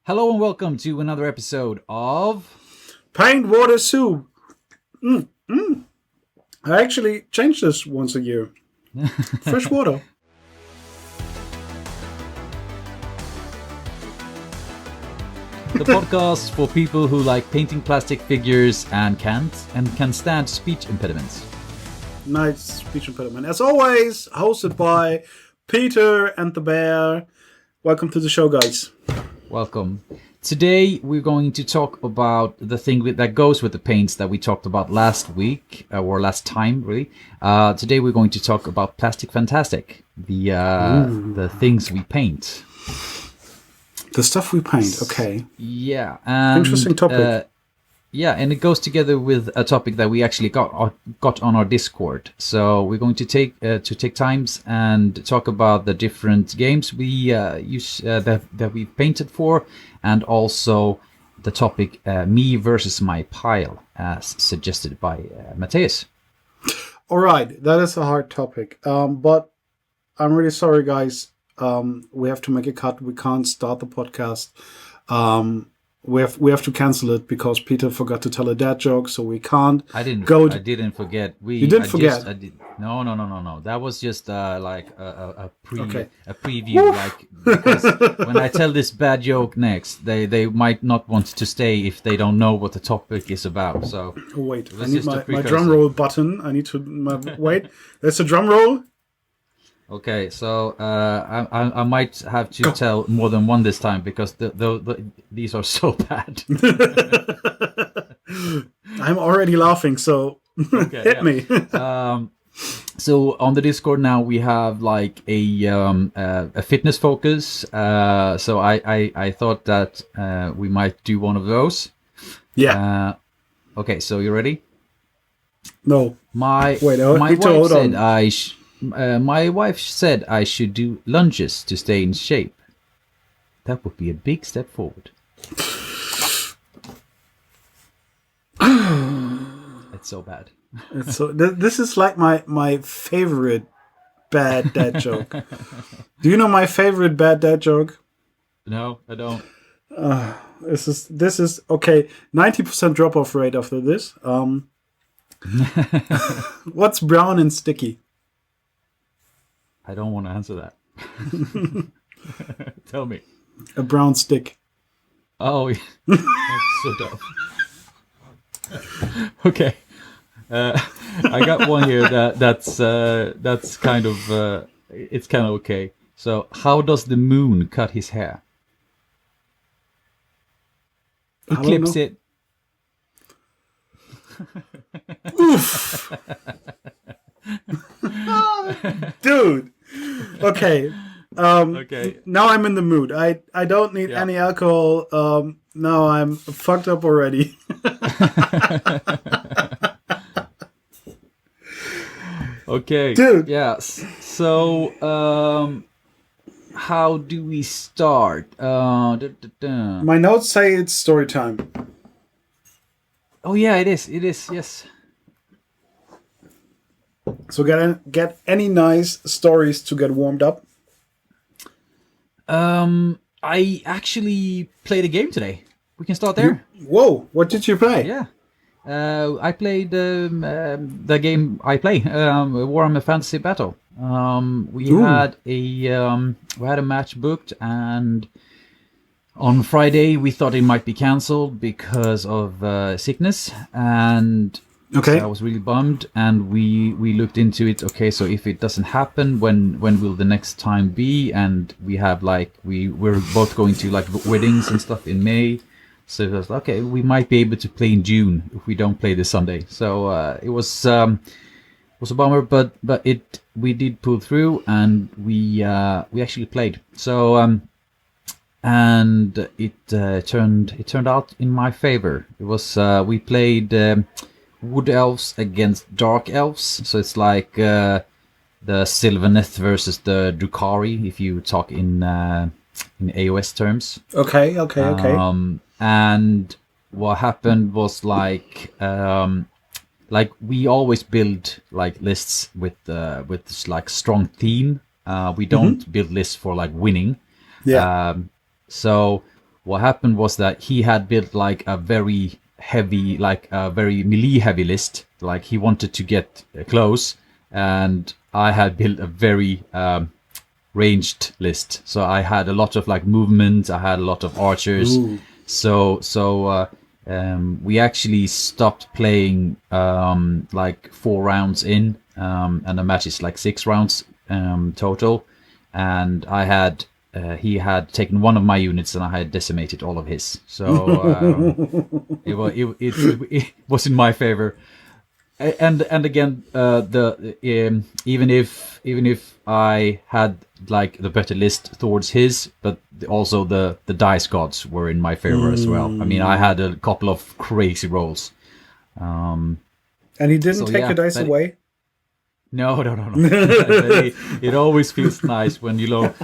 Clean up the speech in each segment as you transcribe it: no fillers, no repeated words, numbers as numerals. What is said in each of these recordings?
Hello and welcome to another episode of PaintWater soup. I actually change this once a year. Fresh water. the podcast for people who like painting plastic figures and can stand speech impediments. Nice speech impediment. As always, hosted by Peter and the Bear. Welcome to the show, guys. Welcome. Today we're going to talk about the thing that goes with the paints that we talked about last week, or last time, really. Today we're going to talk about Plastic Fantastic, the things we paint. The stuff we paint, okay. Yeah. And, interesting topic. Yeah, and it goes together with a topic that we actually got on our Discord. So we're going to take times and talk about the different games we use that we've painted for, and also the topic me versus my pile, as suggested by Matthias. All right, that is a hard topic. But I'm really sorry, guys. We have to make a cut. We can't start the podcast. We have to cancel it because Peter forgot to tell a dad joke, so we can't. I didn't forget. You didn't forget. No. That was just like a preview. Woo! Like, because when I tell this bad joke next, they might not want to stay if they don't know what the topic is about. So wait, I need my drum roll button. I need to wait. There's a drum roll. Okay, so I might have to tell more than one this time because these are so bad. I'm already laughing, so hit me. So on the Discord now we have like a fitness focus. So I thought that we might do one of those. Yeah. Okay, so you ready? No. My wife said I should do lunges to stay in shape. That would be a big step forward. It's so bad. This is like my favorite bad dad joke. Do you know my favorite bad dad joke? No, I don't. This is okay. 90% drop off rate after this. What's brown and sticky? I don't want to answer that. Tell me. A brown stick. Oh, yeah. That's so dumb. Okay. I got one here that's kind of it's kind of okay. So, how does the moon cut his hair? He clips it. Oof. Dude. Okay. Okay. Now I'm in the mood. I don't need any alcohol. Now I'm fucked up already. Okay. Dude. Yes. So, how do we start? My notes say it's story time. Oh yeah, it is. It is. Yes. So get any nice stories to get warmed up. I actually played a game today. We can start there. Whoa! What did you play? Yeah. I played the game I play, Warhammer Fantasy Battle. We had a match booked, and on Friday we thought it might be cancelled because of sickness, and okay. So I was really bummed, and we looked into it. Okay, so if it doesn't happen, when will the next time be? And we have we're both going to like weddings and stuff in May. So it was okay. We might be able to play in June if we don't play this Sunday. So it was a bummer, but we did pull through, and we actually played. So and it turned out in my favor. It was we played Wood Elves against Dark Elves. So it's like the Sylvaneth versus the Drukhari, if you talk in AOS terms. Okay. And what happened was like we always build like lists with this like strong theme. We don't build lists for like winning. Yeah. So what happened was that he had built like a very heavy, like a very melee heavy list. Like he wanted to get close, and I had built a very ranged list. So I had a lot of like movement. I had a lot of archers. Ooh. We actually stopped playing like 4 rounds in, and the match is like 6 rounds total. And I had he had taken one of my units, and I had decimated all of his. So it was in my favor. And again, even if I had like the better list towards his, but also the dice gods were in my favor as well. I mean, I had a couple of crazy rolls. And he didn't take your dice away? No. It always feels nice when,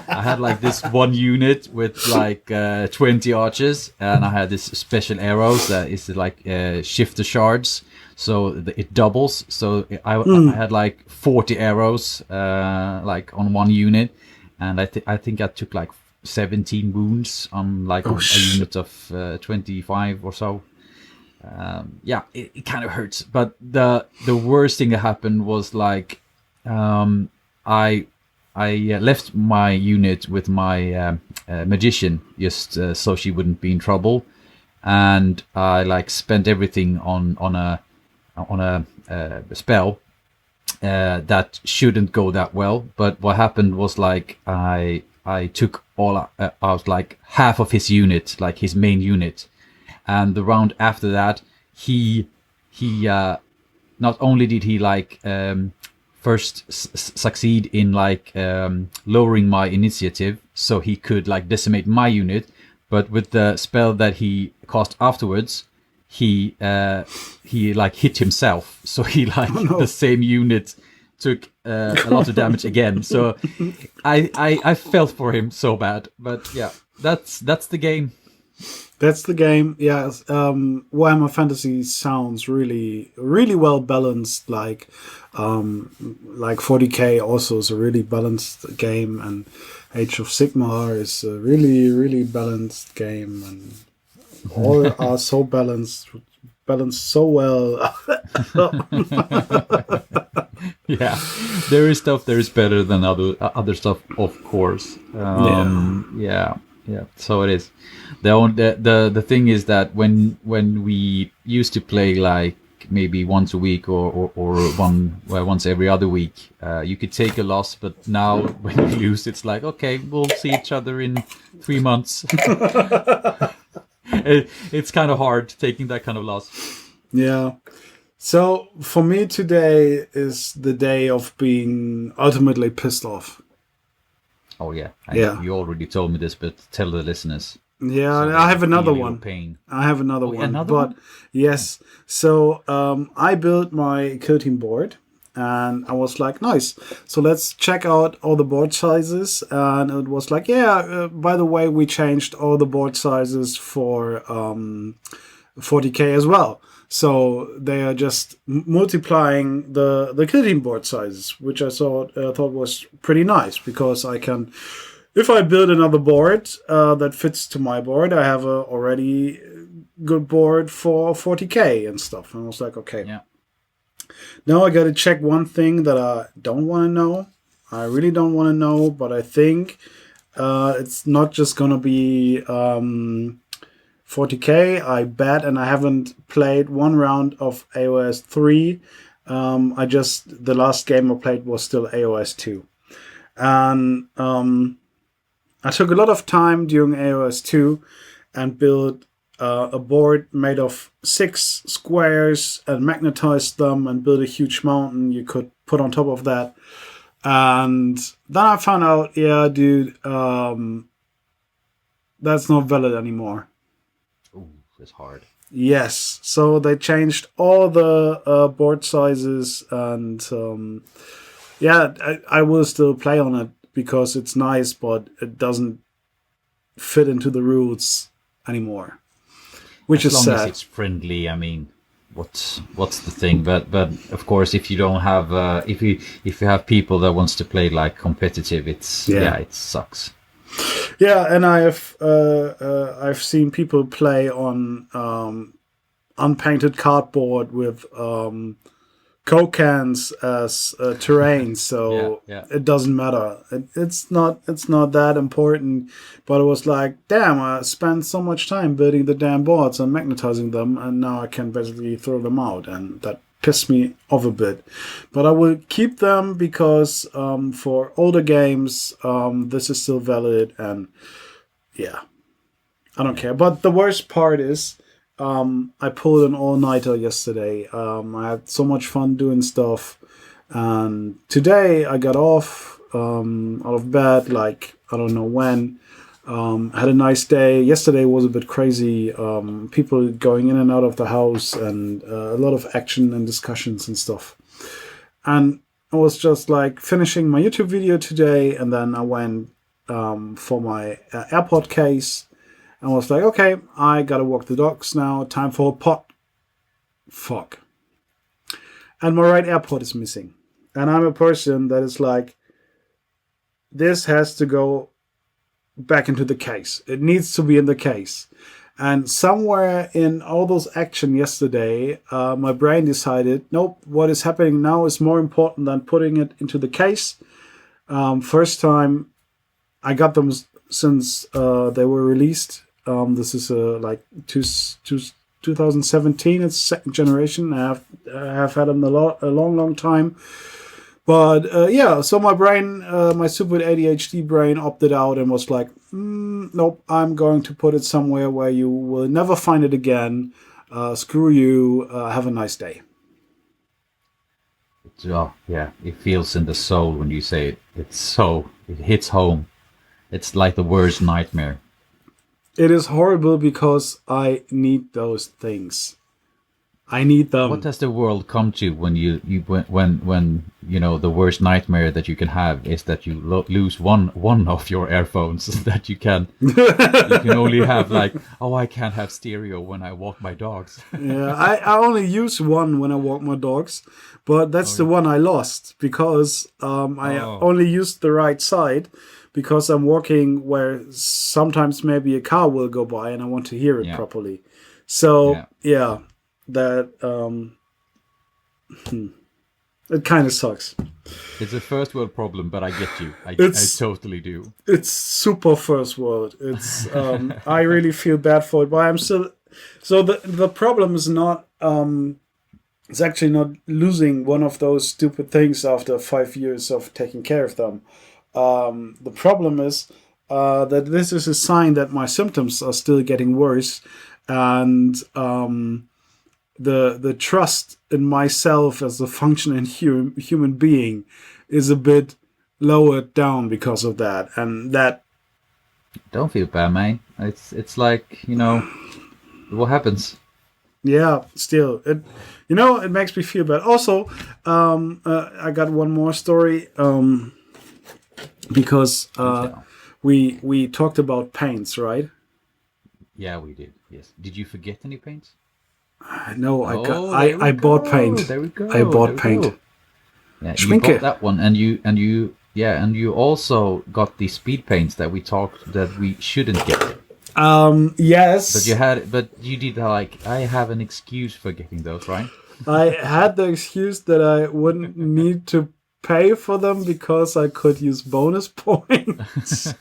I had like this one unit with like 20 archers, and I had this special arrows that is like shifter shards. So it doubles. So I had like 40 arrows like on one unit, and I think I took like 17 wounds on like a unit of 25 or so. It kind of hurts. But the worst thing that happened was like I left my unit with my magician just so she wouldn't be in trouble, and I like spent everything on a spell that shouldn't go that well. But what happened was like I took all out like half of his unit, like his main unit, and the round after that he not only did he like first succeed in like lowering my initiative so he could like decimate my unit, but with the spell that he cast afterwards, he like hit himself, so he like the same unit took a lot of damage again. So I felt for him so bad, but yeah, that's the game. That's the game. Yeah. Warhammer Fantasy sounds really, really well balanced. Like 40K also is a really balanced game, and Age of Sigmar is a really, really balanced game, and all are so balanced so well. Yeah, there is stuff there is better than other stuff, of course. Yeah. So it is. The thing is that when we used to play like maybe once a week or once every other week, you could take a loss. But now when you lose, it's like, okay, we'll see each other in 3 months. It's kind of hard taking that kind of loss. Yeah. So for me, today is the day of being ultimately pissed off. Oh yeah. Yeah. You already told me this, but tell the listeners. Yeah, So I have they another feel your one. pain. I have another one. Another one? Yes. So I built my kill team board, and I was like, nice. So let's check out all the board sizes. And it was like, by the way, we changed all the board sizes for 40K as well. So they are just multiplying the kill team board sizes, which I thought was pretty nice, because I can, if I build another board that fits to my board, I have a already good board for 40K and stuff. And I was like, okay. Yeah. Now I got to check one thing that I don't want to know. I really don't want to know, but I think it's not just going to be 40K, I bet, and I haven't played one round of AOS 3. The last game I played was still AOS 2. And I took a lot of time during AOS 2 and built a board made of 6 squares and magnetized them and built a huge mountain you could put on top of that. And then I found out, dude, that's not valid anymore. Ooh, it's hard. Yes, so they changed all the board sizes, and I will still play on it because it's nice, but it doesn't fit into the rules anymore, which is sad. As long as it's friendly, I mean, what's the thing? But of course, if you don't have if you have people that wants to play like competitive, it sucks. Yeah, and I've seen people play on unpainted cardboard with Coke cans as terrain, Yeah, so yeah. it doesn't matter. It's not that important. But it was like, damn, I spent so much time building the damn boards and magnetizing them, and now I can basically throw them out, and that pissed me off a bit. But I will keep them because for older games, this is still valid, and yeah, I don't care. But the worst part is, I pulled an all-nighter yesterday. I had so much fun doing stuff, and today I got off out of bed, like I don't know when. Had a nice day. Yesterday was a bit crazy. People going in and out of the house, and a lot of action and discussions and stuff. And I was just like finishing my YouTube video today, and then I went for my AirPod case. And was like, okay, I gotta walk the dogs now. Time for a pot. Fuck. And my right AirPod is missing. And I'm a person that is like, this has to go back into the case. It needs to be in the case. And somewhere in all those action yesterday, my brain decided, nope, what is happening now is more important than putting it into the case. First time I got them since they were released. This is like 2017. It's second generation. I have had them a long time. But yeah, so my brain, my stupid ADHD brain opted out and was like, nope, I'm going to put it somewhere where you will never find it again. Screw you. Have a nice day. Oh, yeah, it feels in the soul when you say it. It hits home. It's like the worst nightmare. It is horrible because I need those things. I need them. What does the world come to when when you know the worst nightmare that you can have is that you lose one of your earphones that you can only have like, oh, I can't have stereo when I walk my dogs. Yeah, I only use one when I walk my dogs, but that's the one I lost because I only used the right side because I'm walking where sometimes maybe a car will go by and I want to hear it properly. So yeah, that it kind of sucks. It's a first world problem, but I get you. I totally do. It's super first world. It's I really feel bad for it, but I'm still. So the problem is not. It's actually not losing one of those stupid things after 5 years of taking care of them. The problem is that this is a sign that my symptoms are still getting worse, and the trust in myself as a functioning human being is a bit lowered down because of that. And that. Don't feel bad, man. It's like, you know, what happens. Yeah, still it makes me feel bad. Also, I got one more story. Because we talked about paints, right? Yeah, we did. Yes. Did you forget any paints? No, I bought paint. There we go. I bought paint. Go. Yeah, you bought that one, and you also got the speed paints that we talked that we shouldn't get. Yes. But you did like, I have an excuse for getting those, right? I had the excuse that I wouldn't need to pay for them because I could use bonus points.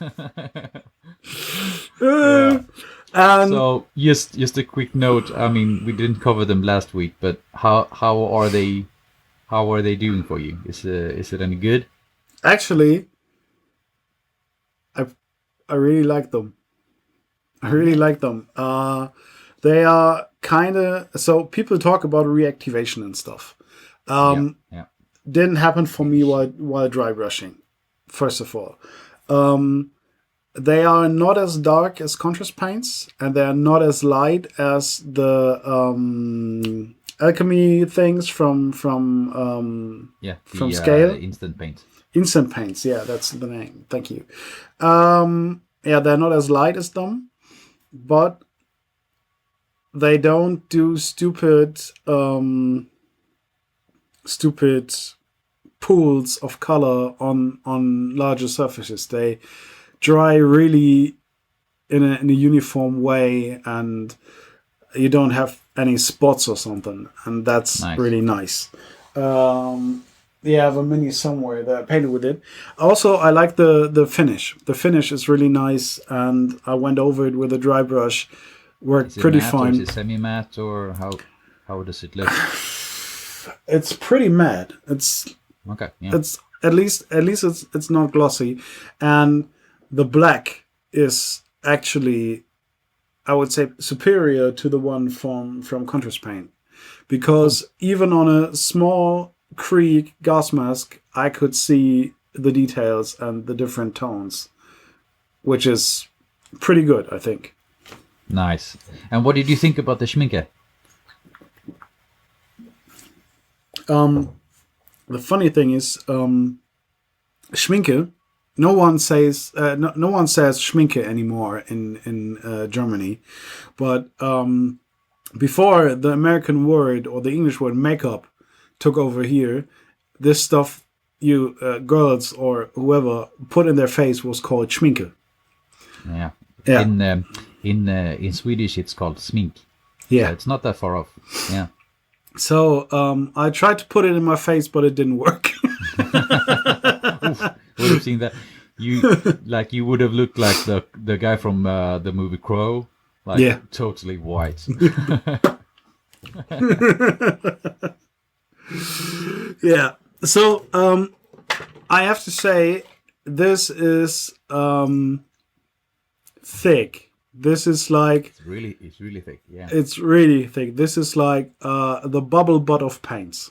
And so just a quick note. I mean, we didn't cover them last week, but how are they doing for you? Is it any good? Actually, I really like them. I really like them. They are kind of, so people talk about reactivation and stuff. Didn't happen for me while dry brushing, first of all. They are not as dark as contrast paints, and they are not as light as the alchemy things from Scale. Instant paint. Instant paints, yeah, that's the name. Thank you. They're not as light as them, but they don't do stupid pools of color on larger surfaces. They dry really in a uniform way, and you don't have any spots or something, and that's really nice. Yeah, I have a mini somewhere that I painted with it. Also, I like the finish. The finish is really nice, and I went over it with a dry brush. Worked pretty matte, fine. or is it semi-matte, or how does it look? It's pretty matte. It's okay. Yeah. It's at least it's not glossy, and the black is actually, I would say, superior to the one from Contrast Paint, because even on a small Krieg gas mask, I could see the details and the different tones, which is pretty good, I think. Nice. And what did you think about the schminke? The funny thing is, schminke. No one says no one says schminke anymore in Germany, but before the American word or the English word makeup took over here, this stuff you girls or whoever put in their face was called schminke. Yeah. Yeah. In Swedish, it's called smink. Yeah. So it's not that far off. Yeah. So I tried to put it in my face, but it didn't work. Would have seen that. You would have looked like the guy from the movie Crow, totally white. Yeah. So I have to say this is thick. This is like it's really thick. Yeah. It's really thick. This is like the bubble butt of paints.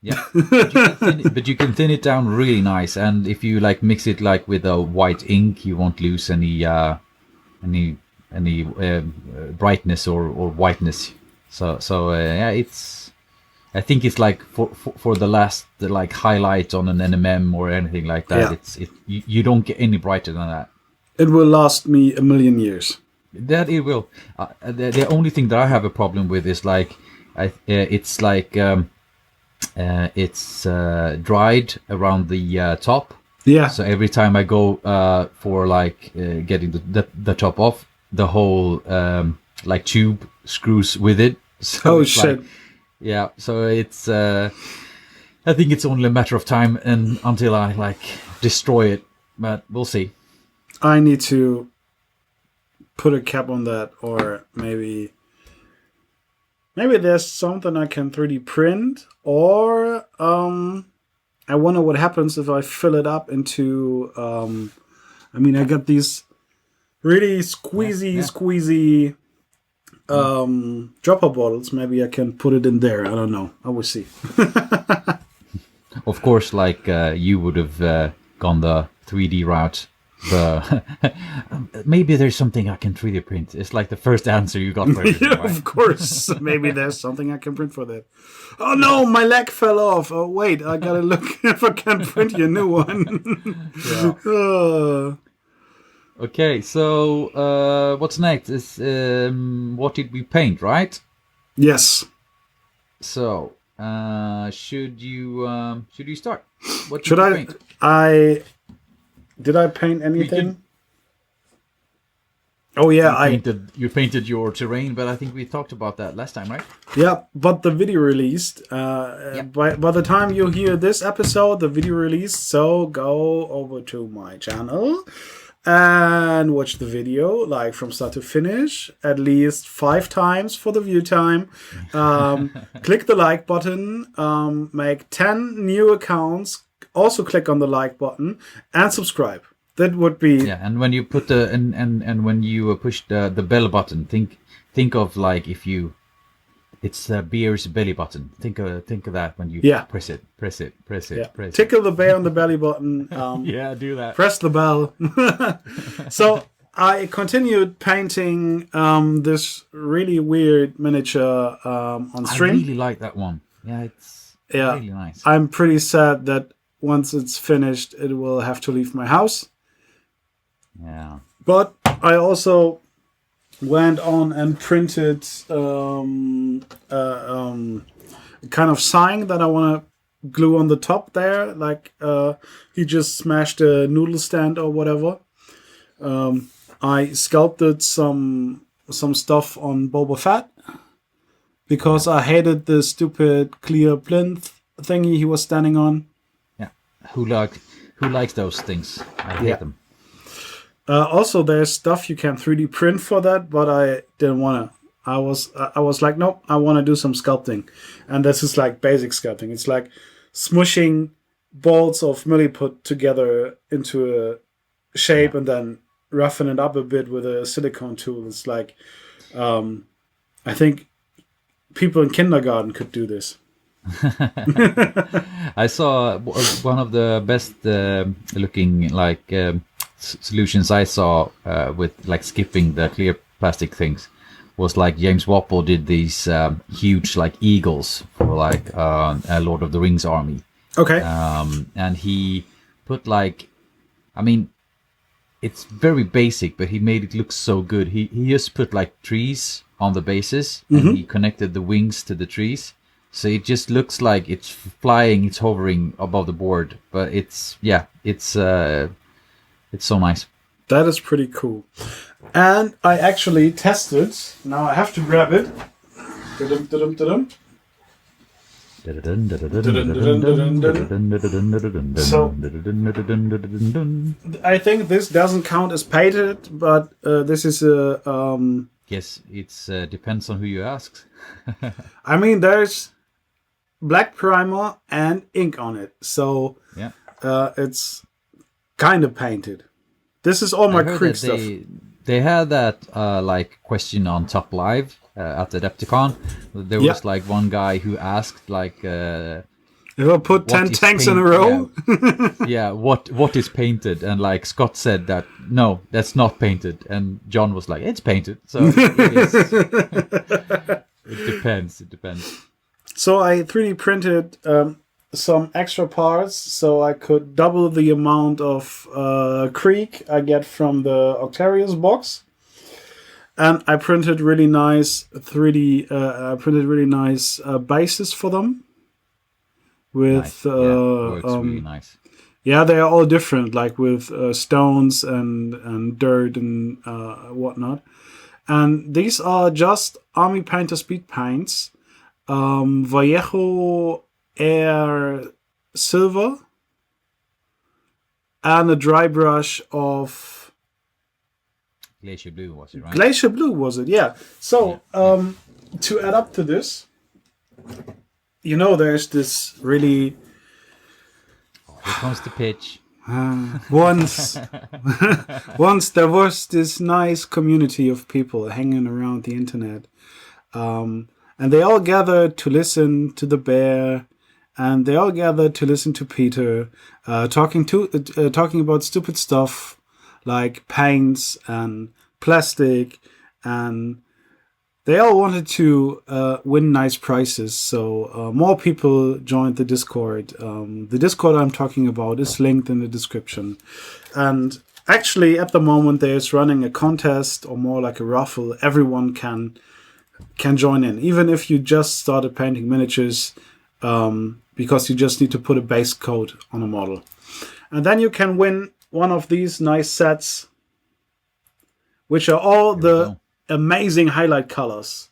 Yeah, but you can thin it down really nice, and if you like mix it like with a white ink, you won't lose any brightness or whiteness. So yeah, I think it's like for the like highlight on an NMM or anything like that. Yeah. You don't get any brighter than that. It will last me a million years. That it will. The only thing that I have a problem with is like it's like. It's dried around the top. Yeah. So every time I go for like getting the top off, the whole like tube screws with it. So shit! Like, yeah. So it's I think it's only a matter of time and until I like destroy it, but we'll see. I need to put a cap on that, or maybe there's something I can 3D print, or I wonder what happens if I fill it up into. I got these really squeezy dropper bottles. Maybe I can put it in there. I don't know. I will see. Of course, like you would have gone the 3D route. Maybe there's something I can 3D print. It's like the first answer you got for everything, right? Of course. Maybe there's something I can print for that. Oh no, my leg fell off. Oh wait, I gotta look if I can print you a new one. Yeah. Okay, so what's next is what did we paint, right? Yes. So should you start? What should I paint? Did I paint anything? Oh yeah, you painted your terrain, but I think we talked about that last time, right? Yeah, but the video released. By the time you hear this episode, the video released. So go over to my channel and watch the video, like from start to finish, at least 5 times for the view time. Click the like button. Make 10 new accounts. Also click on the like button and subscribe. That would be and when you put the and when you push the bell button, think of like it's beer's belly button. Think of that when you press it. Tickle the bear on the belly button. Yeah, do that. Press the bell. So I continued painting this really weird miniature on stream. I really like that one. Yeah, it's really nice. I'm pretty sad that once it's finished, it will have to leave my house. Yeah. But I also went on and printed kind of sign that I want to glue on the top there. Like he just smashed a noodle stand or whatever. I sculpted some stuff on Boba Fett because I hated the stupid clear plinth thingy he was standing on. Yeah. Who likes those things? I hate them. Also, there's stuff you can 3D print for that, but I didn't want to. I was like, nope, I want to do some sculpting, and this is like basic sculpting. It's like smushing bolts of milliput together into a shape and then roughen it up a bit with a silicone tool. It's like, I think people in kindergarten could do this. I saw one of the best looking like solutions I saw with like skipping the clear plastic things was like James Wapple did these huge like eagles for like a Lord of the Rings army. Okay. And he put like, I mean, it's very basic, but he made it look so good. He just put like trees on the bases and he connected the wings to the trees. So it just looks like it's flying, it's hovering above the board. But it's so nice. That is pretty cool. And I actually tested. Now I have to grab it. Da-dum, da-dum, da-dum. So I think this doesn't count as painted, but this is a. Yes, it's depends on who you ask. I mean, there's black primer and ink on it, so yeah, it's kind of painted. This is all my Creek stuff. They had that like question on Top Live at the Adepticon. There was like one guy who asked like, if I put 10 tanks in a row, yeah, what is painted? And like Scott said that no, that's not painted, and John was like, it's painted. So it is. It depends. It depends. So I 3D printed some extra parts so I could double the amount of Creek I get from the Octarius box. And I printed really nice 3D. I printed really nice bases for them. With nice. Works really nice. Yeah, they are all different, like with stones and dirt and whatnot. And these are just Army Painter speed paints. Vallejo Air Silver and a dry brush of Glacier Blue, was it, right? Glacier Blue, was it? Yeah. So to add up to this, you know, there's this really here comes the pitch. Once there was this nice community of people hanging around the internet, and they all gathered to listen to the bear, and they all gathered to listen to Peter talking about stupid stuff like paints and plastic, and they all wanted to win nice prizes. So more people joined the Discord. The Discord I'm talking about is linked in the description. And actually, at the moment, there's running a contest, or more like a raffle. Everyone can join in, even if you just started painting miniatures, because you just need to put a base coat on a model. And then you can win one of these nice sets, which are all the amazing highlight colors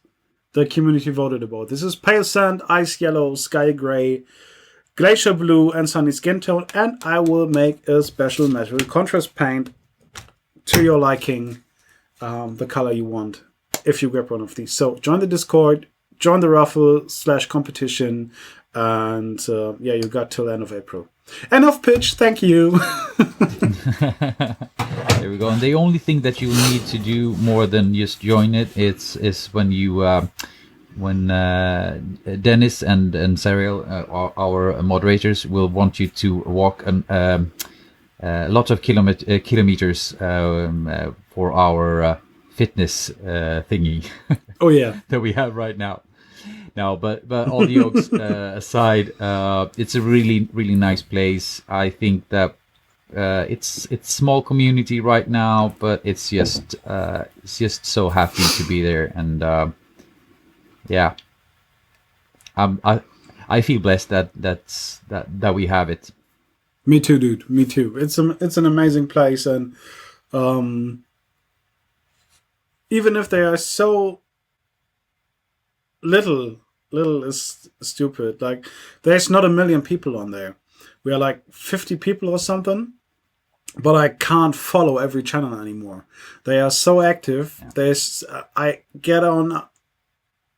the community voted about. This is Pale Sand, Ice Yellow, Sky Gray, Glacier Blue, and Sunny Skin Tone. And I will make a special metal contrast paint to your liking, the color you want, if you grab one of these. So join the Discord, join the raffle / competition, and you got till end of April. Enough pitch, thank you. There we go. And the only thing that you need to do more than just join it is when you when Dennis and Serial, our moderators, will want you to walk a lot of kilometers for our fitness thingy. Oh yeah, that we have right now. No, but all jokes aside, it's a really, really nice place. I think that it's small community right now, but it's just so happy to be there, and I feel blessed that we have it. Me too, dude. Me too. It's an amazing place, and Um, even if they are so little, little is stupid. Like, there's not a million people on there. We are like 50 people or something. But I can't follow every channel anymore. They are so active. Yeah. There's I get on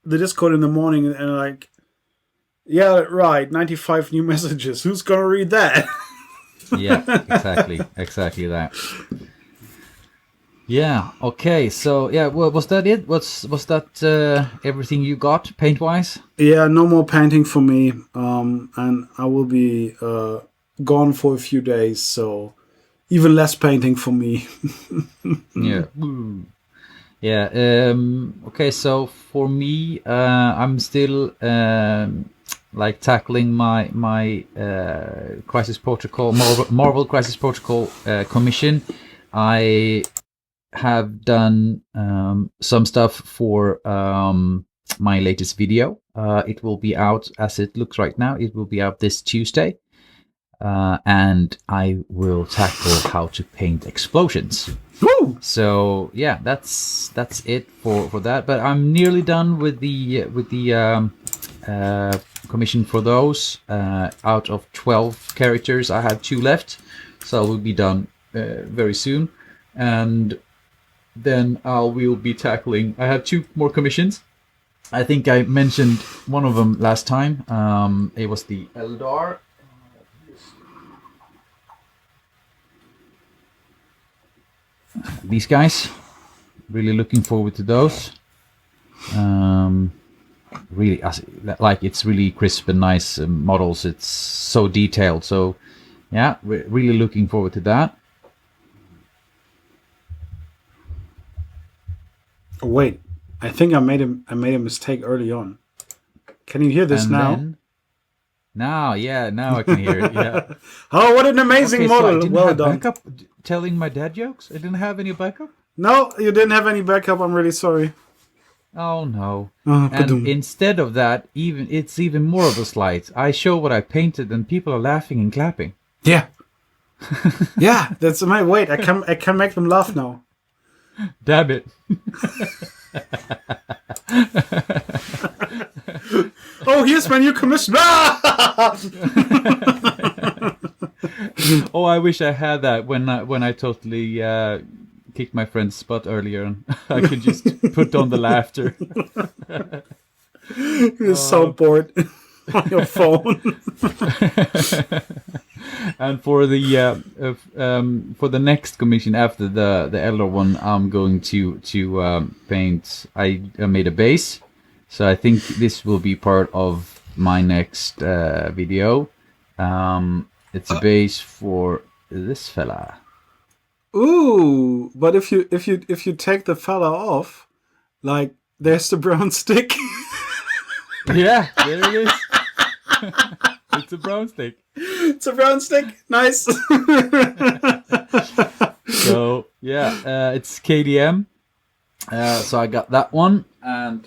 the Discord in the morning and like, yeah, right, 95 new messages. Who's gonna read that? Yeah, exactly that. Yeah. Okay. So yeah, well, was that it? Was that everything you got paint wise? Yeah, no more painting for me. And I will be gone for a few days, so even less painting for me. Yeah. Woo. Yeah. Okay. So for me, I'm still like tackling my Crisis Protocol Marvel Crisis Protocol commission. I have done some stuff for my latest video. It will be out as it looks right now. It will be out this Tuesday. And I will tackle how to paint explosions. Woo! So yeah, that's it for that. But I'm nearly done with the commission for those. Out of 12 characters, I have 2 left, so we'll be done very soon. And then we'll be tackling. I have 2 more commissions. I think I mentioned one of them last time. It was the Eldar. These guys, really looking forward to those. Really, like, it's really crisp and nice models. It's so detailed. So yeah, we're really looking forward to that. Oh, wait, I think I made a mistake early on. Can you hear this And now? then, now I can hear it. Yeah. Oh, what an amazing Okay, so I model! didn't Well have done. backup telling my dad jokes. I didn't have any backup. No, you didn't have any backup. I'm really sorry. Oh no! Oh, And ba-dum. instead of that, it's even more of a slide. I show what I painted, and people are laughing and clapping. Yeah, yeah. That's my wait. I can make them laugh now. Damn it! Oh, here's my new commission. Ah! Oh, I wish I had that when I totally kicked my friend's butt earlier, and I could just put on the laughter. You're soundboard on your phone. And for the next commission after the elder one, I'm going to paint. I made a base, so I think this will be part of my next video. It's a base for this fella. Ooh, but if you take the fella off, like, there's the brown stick. Yeah, there it is. It's a brown stick. It's a brown stick. Nice. So yeah, it's KDM. So I got that one, and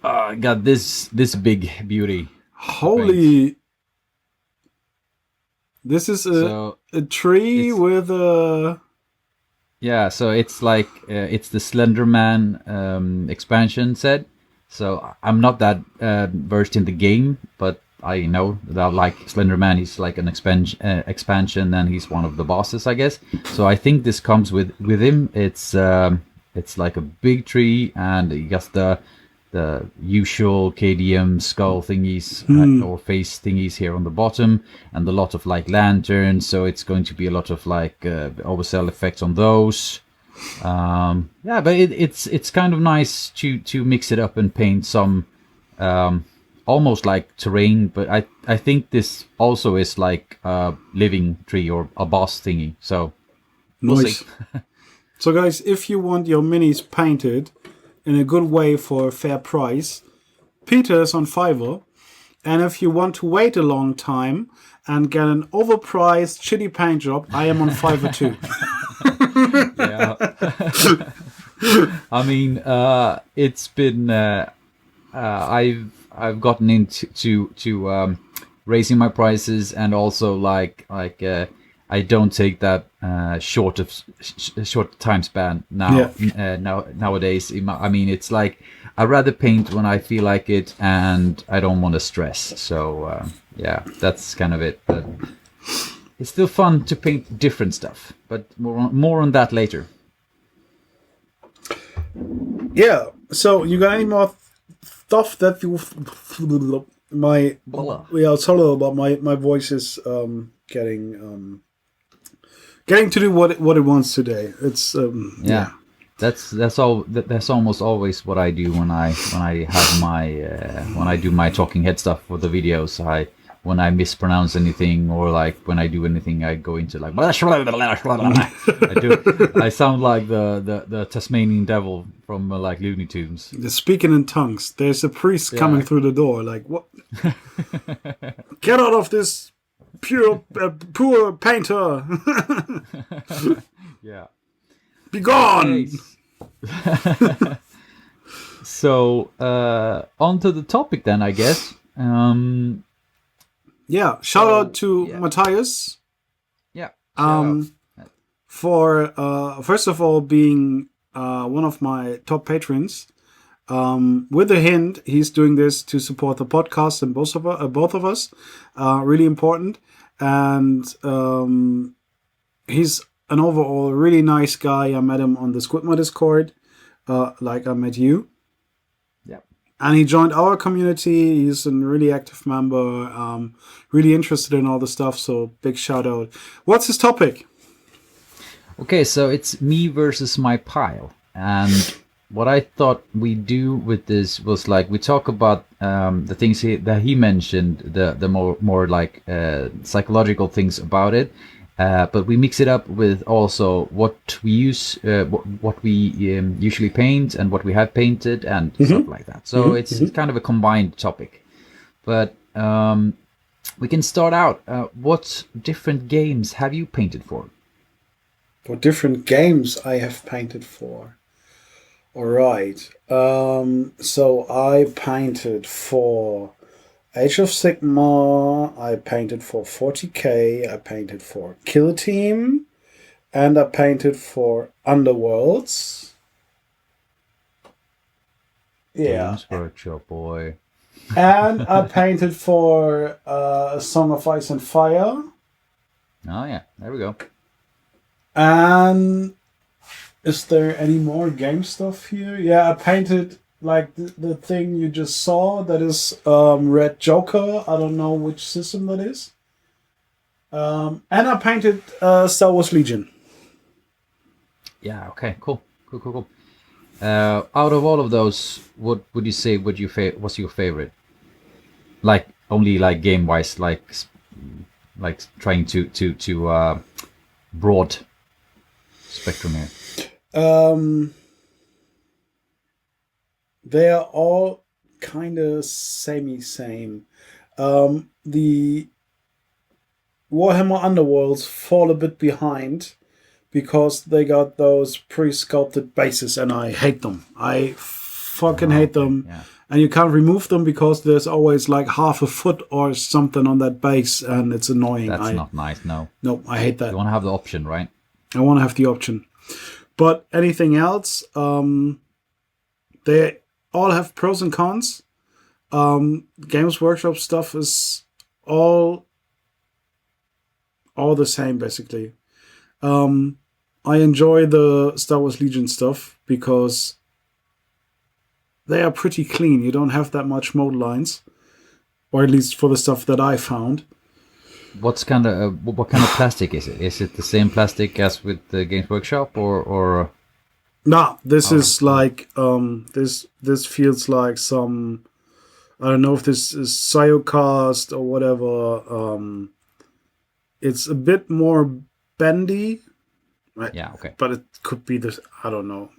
I got this big beauty. Holy! This is a tree with a. Yeah, so it's like it's the Slender Man expansion set. So I'm not that versed in the game, but I know that, like, Slender Man is like an expansion, and he's one of the bosses, I guess. So I think this comes with him. It's like a big tree, and you got the usual KDM skull thingies or face thingies here on the bottom, and a lot of like lanterns. So it's going to be a lot of like oversell effects on those. Yeah, but it's kind of nice to mix it up and paint some almost like terrain. But I think this also is like a living tree or a boss thingy. So we'll Nice. see. So, guys, if you want your minis painted in a good way for a fair price, Peter is on Fiverr. And if you want to wait a long time and get an overpriced shitty paint job, I am on Fiverr too. Yeah. I mean, it's been I've gotten into raising my prices, and also like I don't take that short time span now. Nowadays, I mean, it's like I rather paint when I feel like it, and I don't want to stress. So yeah, that's kind of it. But it's still fun to paint different stuff, but more on that later. Yeah. So you got any more stuff that you sorry about my voice is getting to do what it wants today. It's yeah. That's all. That's almost always what I do when I have my when I do my talking head stuff for the videos. When I mispronounce anything or like when I do anything, I go into like I sound like the Tasmanian devil from like Looney Tunes. The speaking in tongues. There's a priest coming through the door. Like what? Get out of this poor painter. Yeah. Be gone. So on to the topic then, I guess. Yeah, shout out to Matthias. Yeah. For first of all being one of my top patrons. With a hint, he's doing this to support the podcast and both of us. Really important, and he's an overall really nice guy. I met him on the Squidma Discord, like I met you. And he joined our community. He's a really active member, really interested in all the stuff. So big shout out. What's his topic? Okay, so it's me versus my pile. And what I thought we do with this was like we talk about the things that he mentioned, the more like psychological things about it. But we mix it up with also what we use, what we usually paint and what we have painted and stuff like that. So it's kind of a combined topic. But we can start out. What different games have you painted for? What different games I have painted for? All right. So I painted for Age of Sigmar, I painted for 40k, I painted for Kill Team, and I painted for Underworlds. Yeah. Games Workshop, boy. And I painted for A Song of Ice and Fire. Oh yeah, there we go. And is there any more game stuff here? Yeah, I painted like the thing you just saw, that is Red Joker. I don't know which system that is. And I painted Star Wars Legion. Yeah, okay, cool. Out of all of those, what would you say was your favorite? Like only like game wise, like trying to broad spectrum here. They are all kind of same. The Warhammer Underworlds fall a bit behind because they got those pre-sculpted bases, and I hate them. I fucking hate them. Yeah. And you can't remove them because there's always like half a foot or something on that base, and it's annoying. That's not nice, no. No, I hate that. You want to have the option, right? I want to have the option. But anything else, they all have pros and cons. Games Workshop stuff is all the same, basically. I enjoy the Star Wars Legion stuff because they are pretty clean. You don't have that much mold lines, or at least for the stuff that I found. What kind of plastic is it? Is it the same plastic as with the Games Workshop, or? Nah, this is like this feels like some, I don't know if this is Cyocast or whatever. It's a bit more bendy. Right? Yeah, okay. But it could be this, I don't know.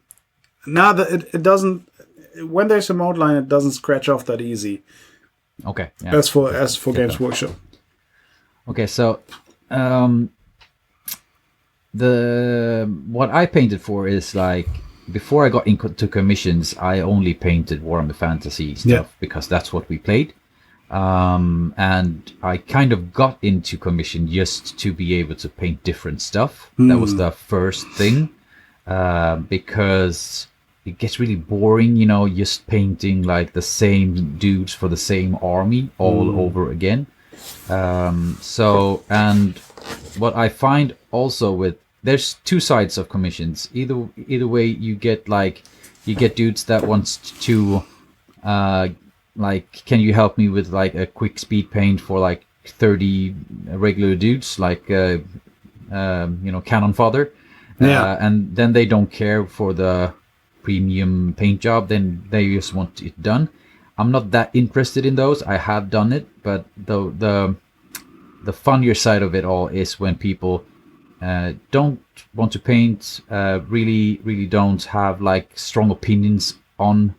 Now that it doesn't, when there's a mold line, it doesn't scratch off that easy. Okay. Yeah. As for Games Workshop. Okay, so what I painted for is like before I got into commissions, I only painted Warhammer Fantasy stuff because that's what we played. And I kind of got into commission just to be able to paint different stuff. That was the first thing, because it gets really boring, just painting like the same dudes for the same army all over again. And what I find also there's two sides of commissions. Either way, you get dudes that wants to, can you help me with like a quick speed paint for like 30 regular dudes, like Cannon Fodder. And then they don't care for the premium paint job, then they just want it done. I'm not that interested in those. I have done it, but the funnier side of it all is when people don't want to paint, really don't have like strong opinions on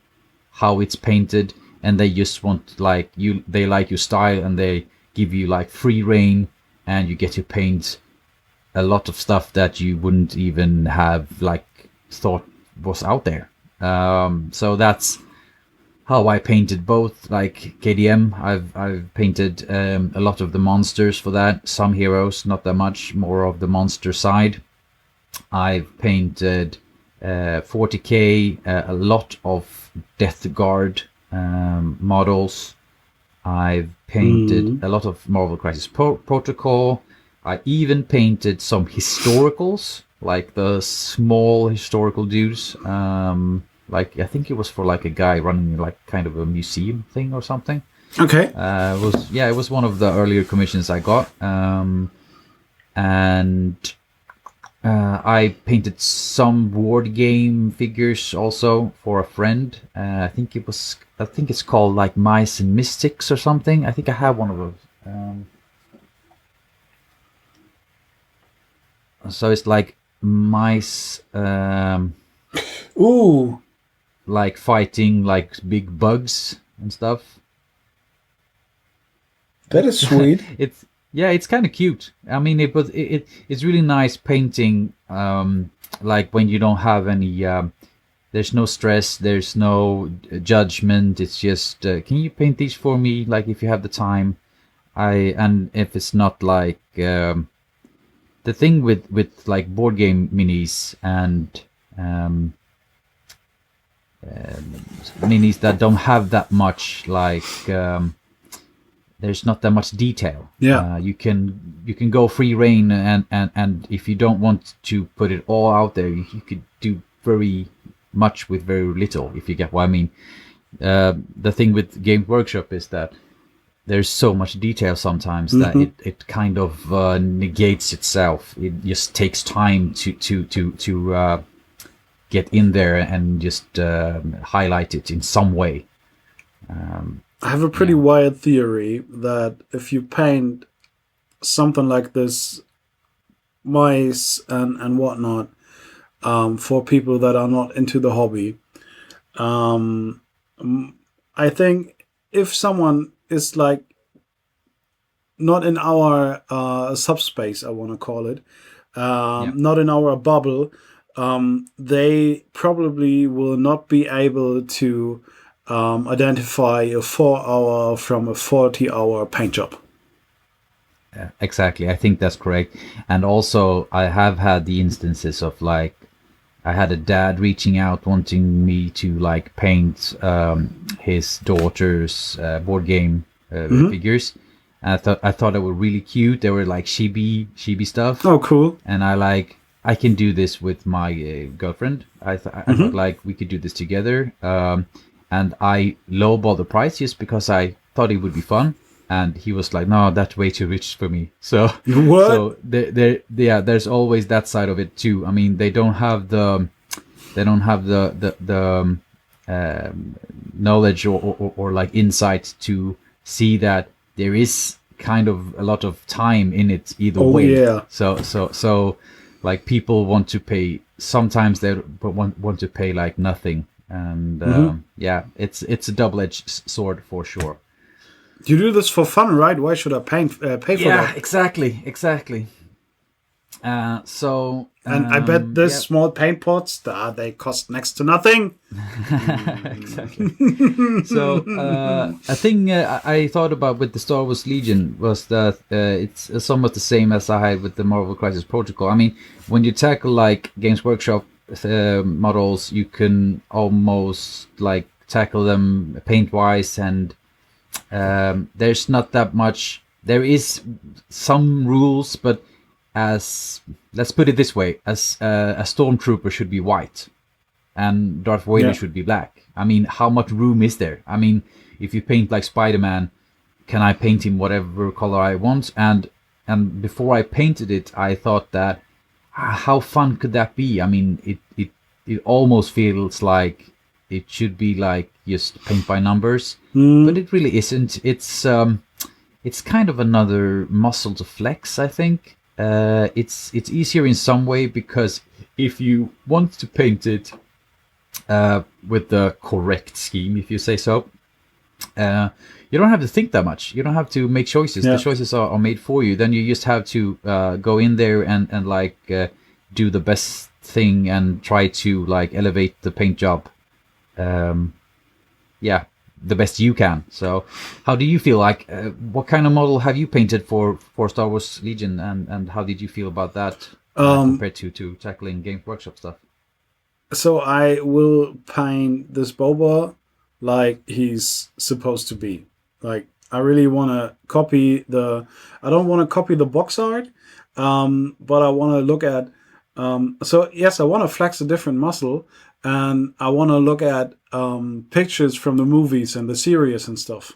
how it's painted, and they just want they like your style, and they give you like free reign, and you get to paint a lot of stuff that you wouldn't even have like thought was out there. So that's how I painted both, like KDM. I've painted a lot of the monsters for that, some heroes, not that much, more of the monster side. I've painted 40k, a lot of Death Guard models. I've painted a lot of Marvel Crisis Protocol. I even painted some historicals, like the small historical dudes. Like I think it was for like a guy running like kind of a museum thing or something. Okay. It was one of the earlier commissions I got. And I painted some board game figures also for a friend. I think it's called like Mice and Mystics or something. I think I have one of those. So it's like mice, Ooh, like fighting like big bugs and stuff. that is sweet. It's kind of cute. I mean, it's really nice painting. Like when you don't have any, there's no stress, there's no judgment. It's just, can you paint these for me? Like if you have the time, and if it's not like. The thing with like board game minis and minis that don't have that much like there's not that much detail. You can go free reign, and if you don't want to put it all out there, you could do very much with very little, if you get what I mean. The thing with Games Workshop is that there's so much detail sometimes that it kind of negates itself. It just takes time to get in there and just highlight it in some way. I have a pretty wild theory that if you paint something like this, mice and whatnot, for people that are not into the hobby, I think if someone is like not in our subspace, I want to call it, not in our bubble, they probably will not be able to identify a 4-hour from a 40-hour paint job. Yeah, exactly. I think that's correct. And also, I have had the instances of like, I had a dad reaching out wanting me to like paint his daughter's board game figures. And I thought they were really cute. They were like chibi stuff. Oh, cool. And I can do this with my girlfriend. I thought like we could do this together. And I lowballed the price just because I thought it would be fun. And he was like, "No, that's way too rich for me." So, what? So there's always that side of it too. I mean, they don't have the knowledge or like insight to see that there is kind of a lot of time in it either way. Yeah. So like people want to pay. Sometimes they want to pay like nothing, and it's a double-edged sword for sure. You do this for fun, right? Why should I pay for that? Yeah, exactly. So And I bet this Yeah. small paint pots, they cost next to nothing. Exactly. So a thing I thought about with the Star Wars Legion was that it's somewhat the same as I had with the Marvel Crisis Protocol. I mean, when you tackle like Games Workshop models, you can almost like tackle them paint wise, and there's not that much. There is some rules, but as let's put it this way, as a stormtrooper should be white and Darth Vader Yeah. should be black. I mean, how much room is there? I mean, if you paint like Spider-Man, can I paint him whatever color I want? And before I painted it, I thought that how fun could that be? I mean, it almost feels like it should be like just paint by numbers, but it really isn't. It's kind of another muscle to flex, I think. It's easier in some way because if you want to paint it with the correct scheme, if you say so, you don't have to think that much. You don't have to make choices. Yeah. The choices are made for you. Then you just have to go in there and like do the best thing and try to like elevate the paint job. Yeah, the best you can. So how do you feel like what kind of model have you painted for Star Wars Legion, and how did you feel about that compared to tackling Games Workshop stuff? So I will paint this Boba like he's supposed to be. Like I really want to copy the. I don't want to copy the box art, but I want to look at. So yes, I want to flex a different muscle, and I want to look at pictures from the movies and the series and stuff,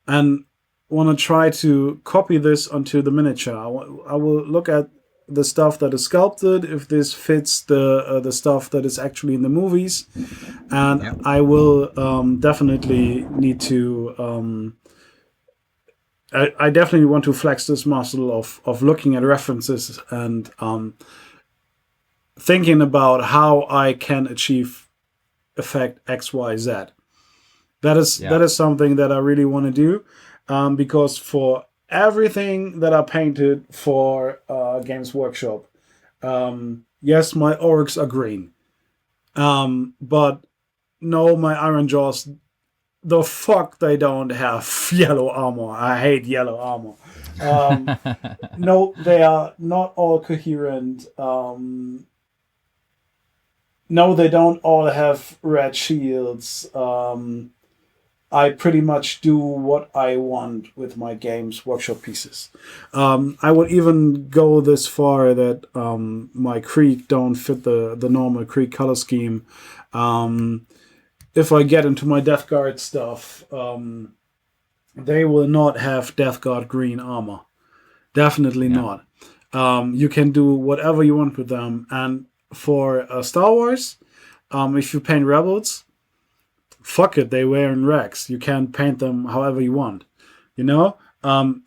and want to try to copy this onto the miniature. I will look at the stuff that is sculpted, if this fits the stuff that is actually in the movies, and Yeah. I will definitely need to. I definitely want to flex this muscle of looking at references and thinking about how I can achieve effect X, Y, Z. That is something that I really want to do, because for everything that I painted for Games Workshop, yes, my orcs are green, but no, my Iron Jaws, the fuck they don't have yellow armor. I hate yellow armor. No, they are not all coherent. No, they don't all have red shields. I pretty much do what I want with my Games Workshop pieces. I would even go this far that my Krieg don't fit the normal Krieg color scheme. If I get into my Death Guard stuff, they will not have Death Guard green armor. Definitely not. You can do whatever you want with them. And for Star Wars, if you paint Rebels, fuck it, they wearing Rex. You can paint them however you want. You know?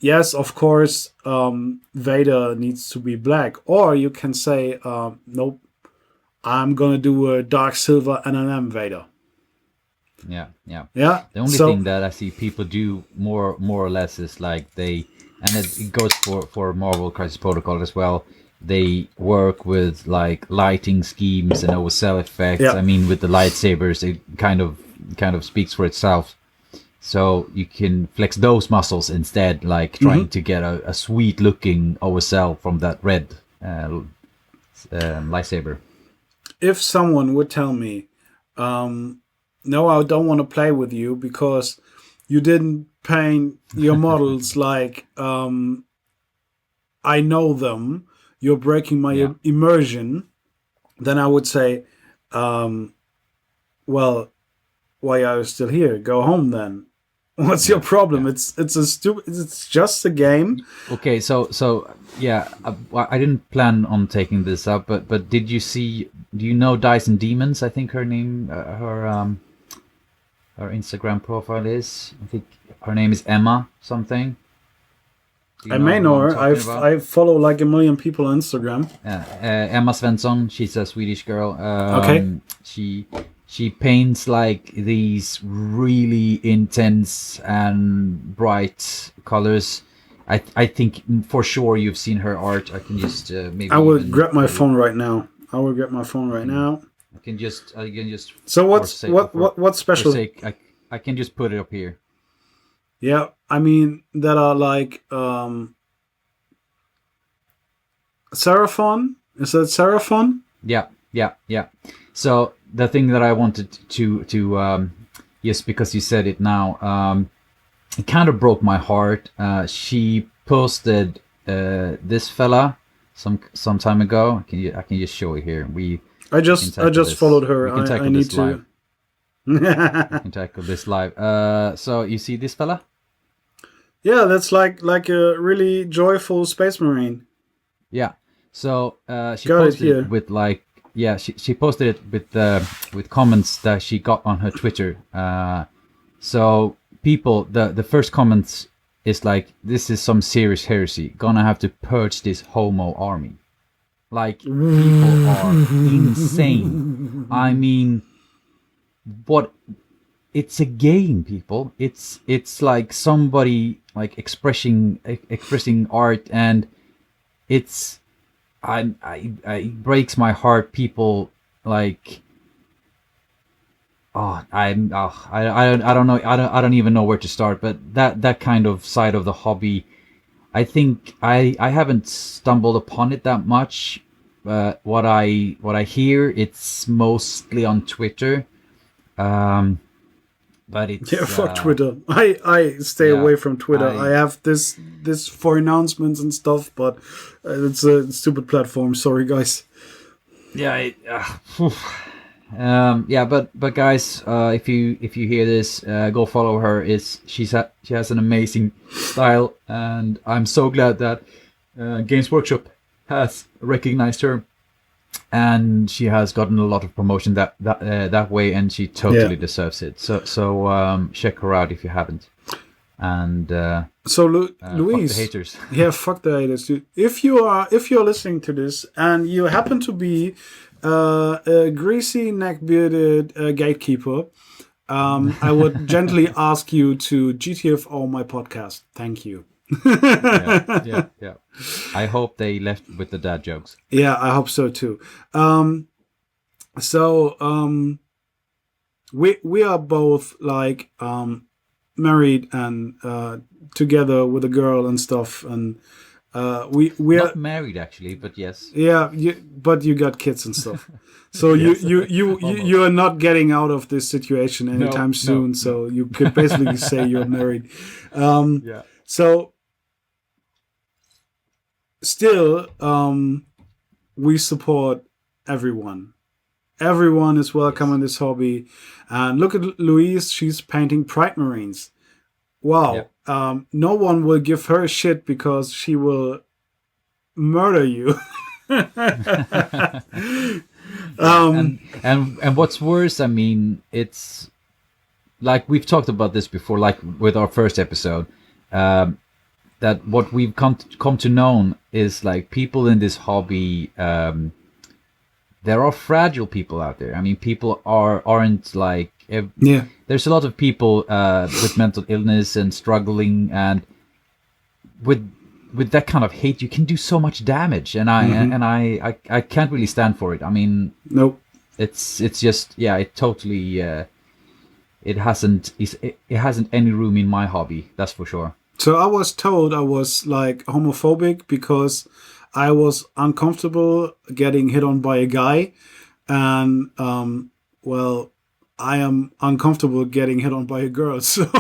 Yes, of course, Vader needs to be black. Or you can say, nope, I'm going to do a dark silver NLM Vader. Yeah. Yeah. The only thing that I see people do more or less is like they, and it goes for Marvel Crisis Protocol as well. They work with like lighting schemes and OSL effects. Yeah. I mean, with the lightsabers, it kind of speaks for itself. So you can flex those muscles instead, like trying to get a sweet looking OSL from that red lightsaber. If someone would tell me, no, I don't want to play with you because you didn't paint your models like I know them, you're breaking my immersion, then I would say, well, why are you still here? Go home then. What's your problem? It's just a game. Okay, so yeah, I didn't plan on taking this up, but did you see? Do you know Dice and Demons? I think her name, her Instagram profile is. I think her name is Emma something. I may know her. I follow like a million people on Instagram. Emma Svensson. She's a Swedish girl. Okay. She paints like these really intense and bright colors, I think for sure you've seen her art. I can just maybe. I will even grab my put it- phone right now. I will grab my phone right now. I can just. So what's for what's special? sake, I can just put it up here. Yeah, I mean that are like Seraphon. Is that Seraphon? Yeah. So the thing that I wanted to yes, because you said it now, it kind of broke my heart. She posted this fella some time ago. I can just show it here. I just followed her. We can tackle I need this live. to. We can tackle this live. So you see this fella? Yeah, that's like a really joyful space marine. Yeah. So she Got it posted here. it with like she posted it with comments that she got on her Twitter. So people, the first comments is like, this is some serious heresy. Gonna have to purge this homo army. Like, people are insane. I mean, what? It's a game, people. It's like somebody like expressing art, and it's it breaks my heart. People like, I don't know. I don't even know where to start. But that kind of side of the hobby, I think I haven't stumbled upon it that much. What I hear, it's mostly on Twitter. But it's Yeah, fuck Twitter. I stay away from Twitter. I have this for announcements and stuff, but it's a stupid platform. Sorry, guys. Yeah. But guys, if you hear this, go follow her. She has an amazing style, and I'm so glad that Games Workshop has recognized her, and she has gotten a lot of promotion that way, and she totally deserves it. So check her out if you haven't. And so Louise, fuck the haters. Yeah, fuck the haters, dude. If you're listening to this and you happen to be a greasy neck-bearded gatekeeper, I would gently ask you to GTFO my podcast. Thank you. Yeah. I hope they left with the dad jokes. Yeah, I hope so too. We are both like married and together with a girl and stuff, and we are not married actually, but yes. Yeah, but you got kids and stuff. So Yes. you are not getting out of this situation anytime soon. So you could basically say you're married. Yeah. So still, we support everyone. Everyone is welcome in this hobby. And look at Louise; she's painting Pride Marines. Wow. Yep. No one will give her shit because she will murder you. And what's worse, I mean, it's like we've talked about this before, like with our first episode, that what we've come to know is like people in this hobby. There are fragile people out there. I mean, people aren't like There's a lot of people with mental illness and struggling, and with that kind of hate, you can do so much damage, and I can't really stand for it. I mean, nope. It's just it totally it hasn't any room in my hobby. That's for sure. So I was told I was like homophobic because I was uncomfortable getting hit on by a guy, and well, I am uncomfortable getting hit on by a girl, so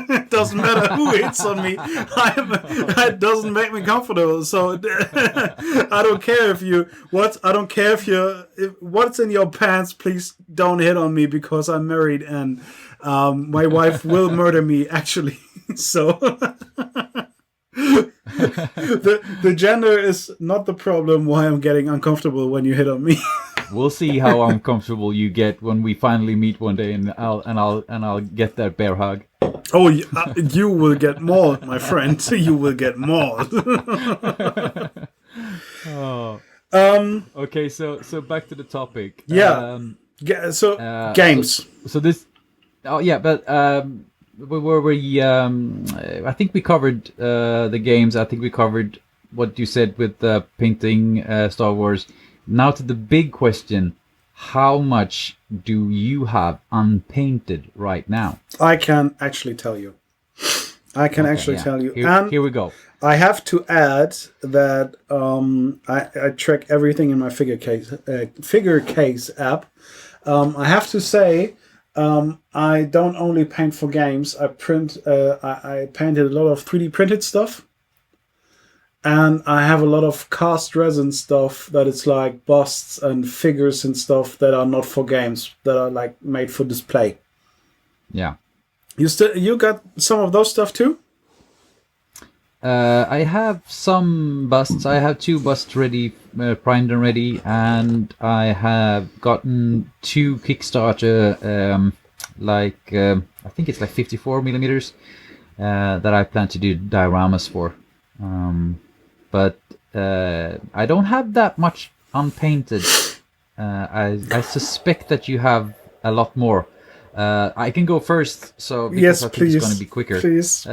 it doesn't matter who hits on me. It doesn't make me comfortable. So I don't care if what's in your pants. Please don't hit on me because I'm married and my wife will murder me. Actually, so. the gender is not the problem why I'm getting uncomfortable when you hit on me. We'll see how uncomfortable you get when we finally meet one day, and I'll get that bear hug. Oh, you will get more, my friend. You will get more. Okay, so back to the topic. Yeah. Games. So this. Oh yeah, but I think we covered the games. I think we covered what you said with painting Star Wars. Now to the big question: how much do you have unpainted right now? I can actually tell you. I can actually tell you. Here we go. I have to add that I track everything in my figure case app. I have to say, I don't only paint for games. I painted a lot of 3D printed stuff, and I have a lot of cast resin stuff that it's like busts and figures and stuff that are not for games, that are like made for display. Yeah. You got some of those stuff too? I have some busts. I have 2 busts ready, primed and ready, and I have gotten 2 Kickstarter, I think it's like 54 millimeters, that I plan to do dioramas for. But I don't have that much unpainted. I suspect that you have a lot more. I can go first, so because Yes, I think please. it's going to be quicker. Please.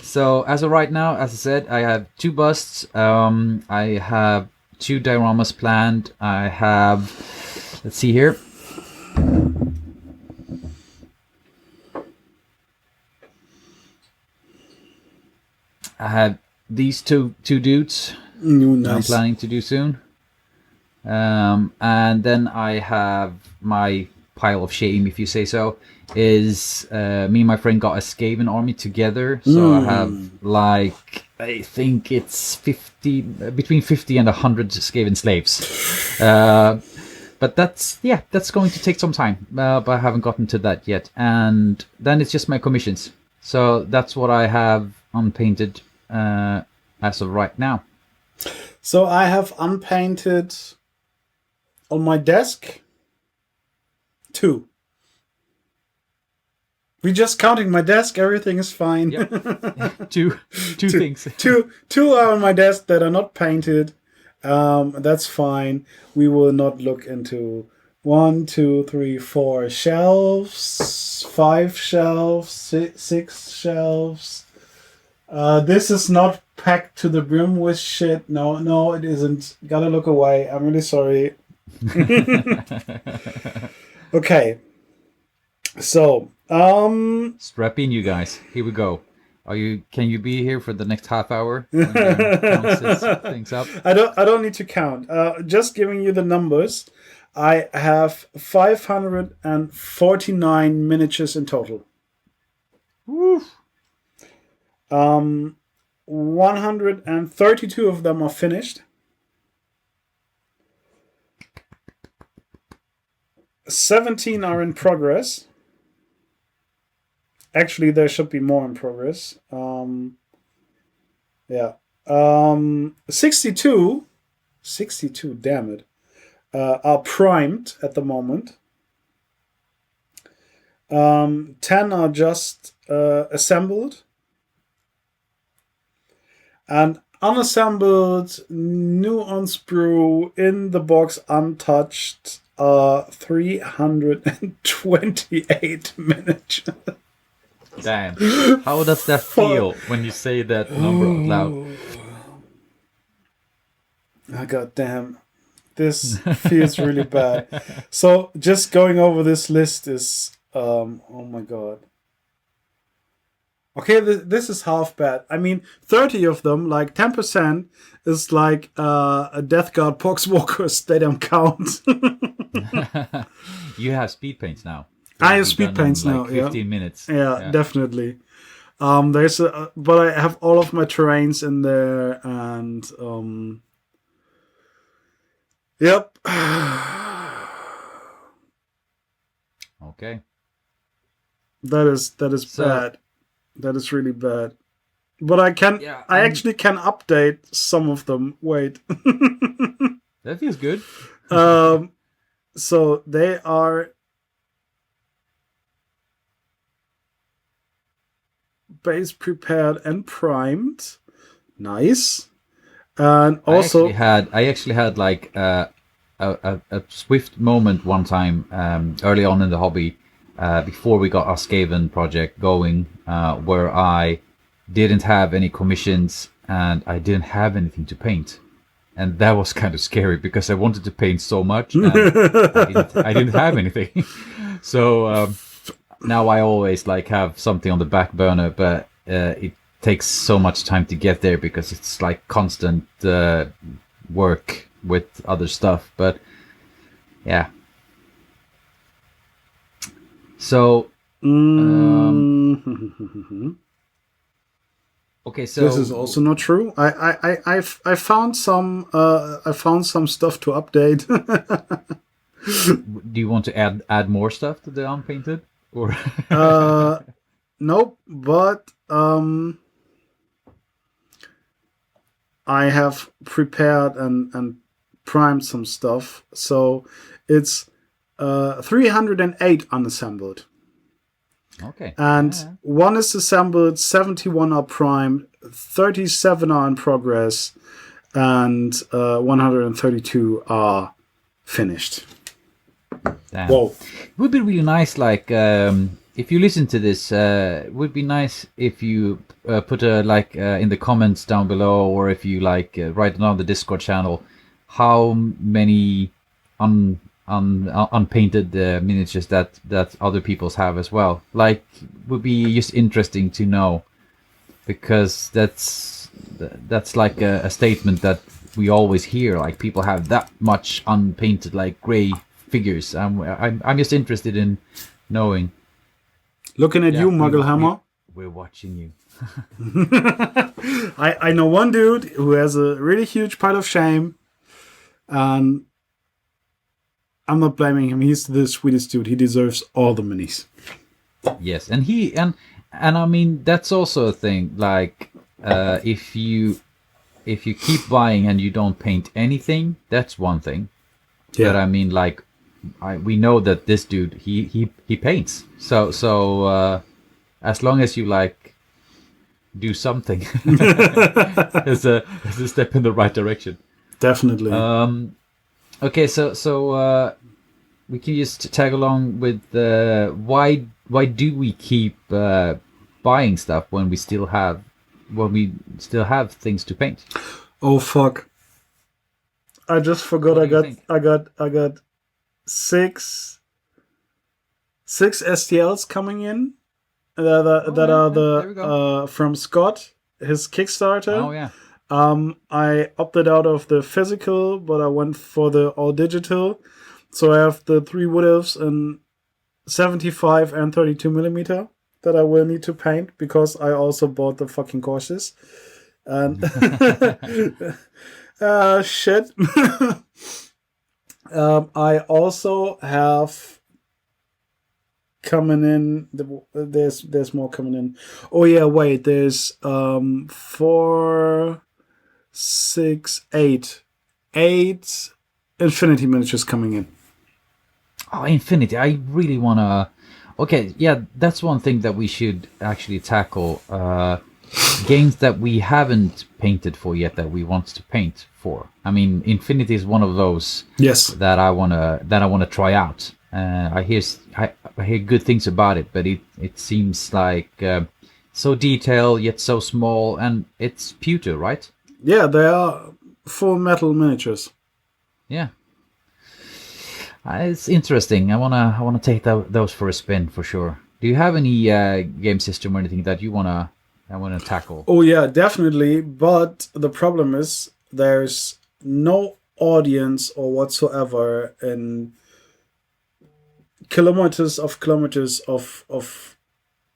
So as of right now, as I said, I have 2 busts. I have 2 dioramas planned. I have, let's see here. I have these two dudes Nice. I'm planning to do soon. And then I have my pile of shame, if you say so, is me and my friend got a Skaven army together. So I have I think it's between 50 and 100 Skaven slaves. But that's going to take some time, but I haven't gotten to that yet. And then it's just my commissions. So that's what I have unpainted as of right now. So I have unpainted on my desk 2. We're just counting my desk. Everything is fine. Yep. two things. Two are on my desk that are not painted. That's fine. We will not look into 1, 2, 3, 4 shelves, 5 shelves, 6 shelves. This is not packed to the brim with shit. No, it isn't. Gotta look away. I'm really sorry. Okay. So, strap in, you guys. Here we go. Can you be here for the next half hour? When counts things up? I don't need to count. Just giving you the numbers. I have 549 miniatures in total. Woo. 132 of them are finished. 17 are in progress. Actually, there should be more in progress. 62, damn it, are primed at the moment. 10 are just assembled. And unassembled, new on sprue, in the box, untouched, 328 miniatures. Damn. How does that feel when you say that number out loud? Oh, God damn. This feels really bad. So just going over this list is, oh my God. Okay, this is half bad. I mean, 30 of them, like 10%, is like a Death Guard Poxwalkers. They don't count. You have speed paints now. I have speed paints now. 15 minutes. Yeah, definitely. But I have all of my terrains in there, and yep. Okay. That is bad. That is really bad. But I actually can update some of them. Wait. That feels good. So they are base prepared and primed. Nice. And also I actually had like a swift moment one time early on in the hobby before we got our Skaven project going, where I didn't have any commissions and I didn't have anything to paint. And that was kind of scary because I wanted to paint so much and I didn't have anything. So now I always like have something on the back burner, but it takes so much time to get there because it's like constant work with other stuff. But yeah. So okay, so this is also not true. I found some stuff to update. do you want to add more stuff to the unpainted or Nope, but I have prepared and primed some stuff. So it's 308 unassembled. okay, And one is assembled, 71 are primed, 37 are in progress, and 132 are finished. Damn. Whoa. It would be really nice, like, if you listen to this, it would be nice if you put a, like, in the comments down below, or if you, like, write it on the Discord channel, how many unpainted miniatures that other people's have as well. Like, would be just interesting to know, because that's like a statement that we always hear, like people have that much unpainted, like gray figures. I'm just interested in knowing. Looking at you, Mugglehammer. We're watching you. I know one dude who has a really huge pile of shame, and I'm not blaming him. He's the sweetest dude. He deserves all the minis. Yes, and I mean that's also a thing. Like, if you keep buying and you don't paint anything, that's one thing. Yeah. But I mean, like, we know that this dude he paints. So as long as you like do something, it's a step in the right direction. Definitely. Okay, so we can just tag along with why do we keep buying stuff when we still have things to paint? Oh fuck! I just forgot. I got six STLs coming in that are the from Scott, his Kickstarter. Oh yeah. I opted out of the physical, but I went for the all digital. So I have the 3 Wood Elves in 75 and 32 millimeter that I will need to paint because I also bought the fucking courses. And shit. I also have coming in. There's more coming in. Oh yeah, wait. There's 4, 6, 8 Infinity miniatures coming in. Oh, Infinity! I really wanna. Okay, yeah, that's one thing that we should actually tackle. Games that we haven't painted for yet that we want to paint for. I mean, Infinity is one of those. Yes. That I wanna try out. I hear good things about it, but it seems like so detailed yet so small, and it's pewter, right? Yeah, they are full metal miniatures. Yeah. It's interesting. I wanna take those for a spin for sure. Do you have any game system or anything that you wanna tackle? Oh yeah, definitely. But the problem is there's no audience or whatsoever in kilometers of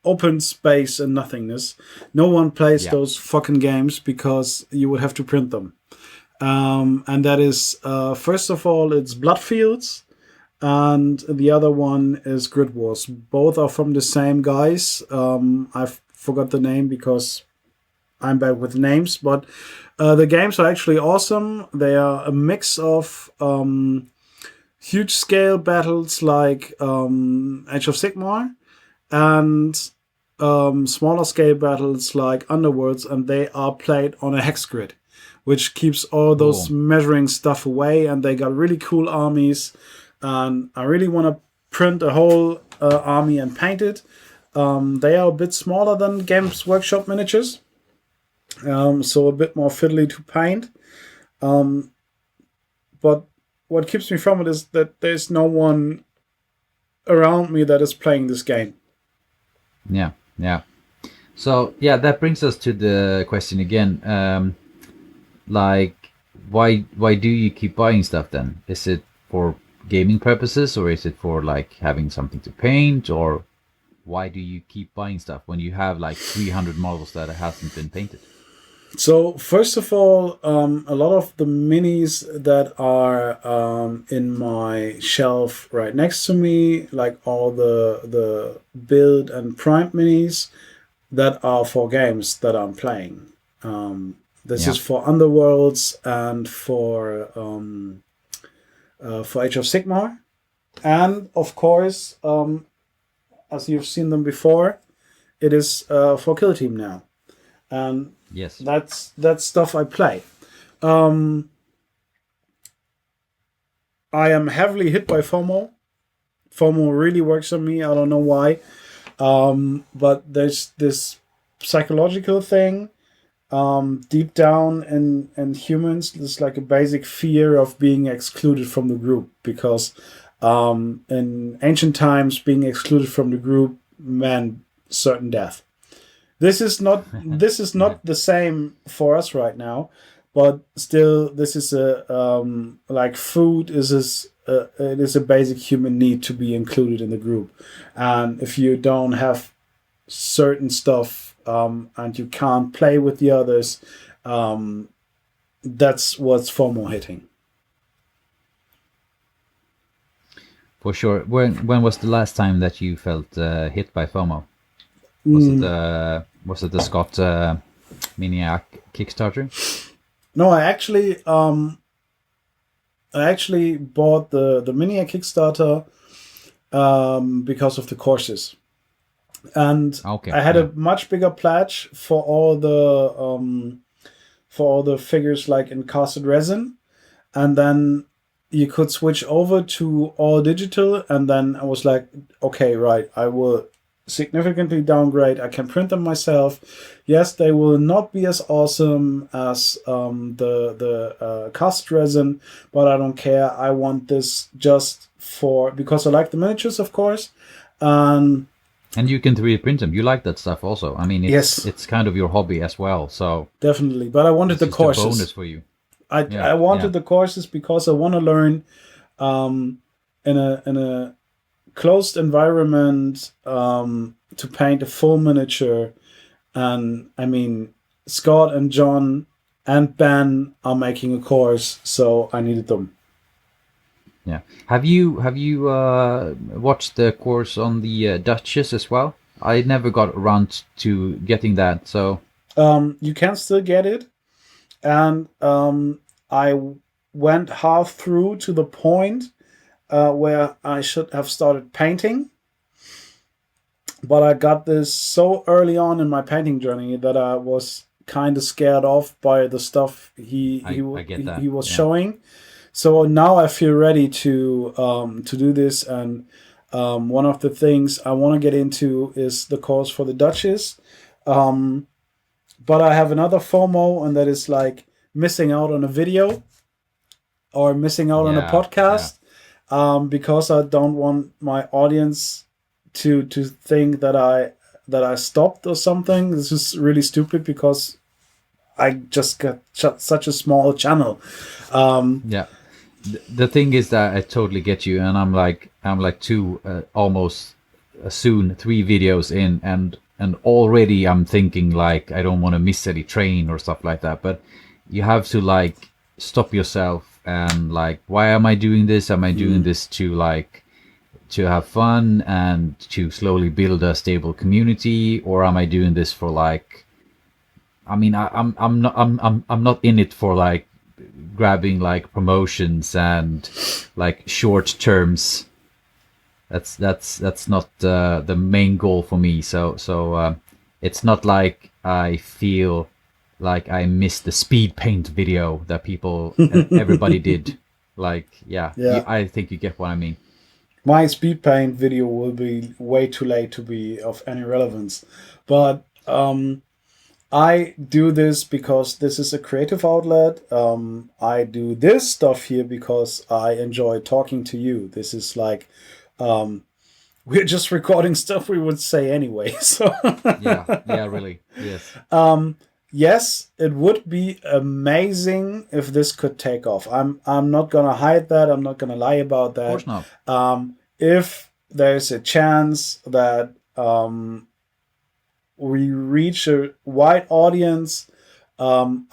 open space and nothingness. No one plays those fucking games because you would have to print them. And that is first of all, it's Bloodfields. And the other one is Grid Wars. Both are from the same guys. I forgot the name because I'm bad with names. But the games are actually awesome. They are a mix of huge scale battles like Age of Sigmar and smaller scale battles like Underworlds. And they are played on a hex grid, which keeps all those measuring stuff away. And they got really cool armies. And I really want to print a whole army and paint it. They are a bit smaller than Games Workshop miniatures, so a bit more fiddly to paint. But what keeps me from it is that there's no one around me that is playing this game. Yeah, yeah. So yeah, that brings us to the question again. Like, why do you keep buying stuff then? Is it for gaming purposes, or is it for like having something to paint, or why do you keep buying stuff when you have like 300 models that hasn't been painted? So first of all, a lot of the minis that are in my shelf right next to me, like all the build and prime minis, that are for games that I'm playing. This is for Underworlds and for Age of Sigmar, and of course, as you've seen them before, it is for Kill Team now. And yes, that's stuff I play. I am heavily hit by FOMO. FOMO really works on me. I don't know why, but there's this psychological thing deep down in humans. There's like a basic fear of being excluded from the group, because in ancient times, being excluded from the group meant certain death. This is not the same for us right now, but still, this is a like food is it is a basic human need to be included in the group, and if you don't have certain stuff and you can't play with the others, that's what's FOMO hitting. For sure. When was the last time that you felt hit by FOMO? Was it the Scott Miniac Kickstarter? No, I actually bought the Miniac Kickstarter because of the courses, and I had a much bigger pledge for all the figures like in casted resin, and then you could switch over to all digital, and then I was like, okay, right, I will significantly downgrade. I can print them myself. Yes, they will not be as awesome as the cast resin, but I don't care. I want this just because I like the miniatures, of course. And you can 3D print them. You like that stuff also. I mean, it's kind of your hobby as well. So definitely. But I wanted the courses. A bonus for you. I wanted the courses because I want to learn in a closed environment to paint a full miniature. And I mean, Scott and John and Ben are making a course, so I needed them. Yeah. Have you watched the course on the Duchess as well? I never got around to getting that. So you can still get it, and I went half through to the point where I should have started painting, but I got this so early on in my painting journey that I was kind of scared off by the stuff he was showing. So now I feel ready to do this, and one of the things I want to get into is the course for the Duchess. But I have another FOMO, and that is like missing out on a video or missing out on a podcast. Because I don't want my audience to think that I stopped or something. This is really stupid because I just got such a small channel. The thing is that I totally get you, and I'm like two almost soon 3 videos in, and already I'm thinking like I don't want to miss any train or stuff like that. But you have to like stop yourself and like, why am I doing this? Am I doing this to have fun and to slowly build a stable community, or am I doing this for like? I mean, I'm not in it for like grabbing like promotions and like short terms. That's not the main goal for me. So it's not like I feel like I missed the speed paint video that everybody did. Like, I think you get what I mean. my speed paint video will be way too late to be of any relevance. But I do this because this is a creative outlet. I do this stuff here because I enjoy talking to you. This is like, we're just recording stuff we would say anyway. So Yeah, really. Yes. Yes, it would be amazing if this could take off. I'm not gonna hide that. I'm not gonna lie about that. Of course not. If there's a chance that we reach a wide audience,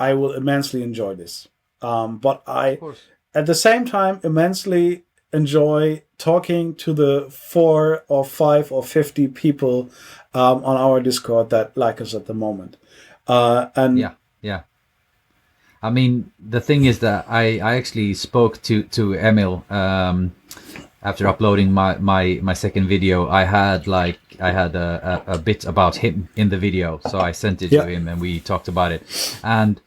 I will immensely enjoy this. But I, at the same time, immensely enjoy talking to the 4 or 5 or 50 people on our Discord that like us at the moment. And yeah. I mean, the thing is that I actually spoke to Emil after uploading my second video. I had a bit about him in the video, so I sent it to him and we talked about it. And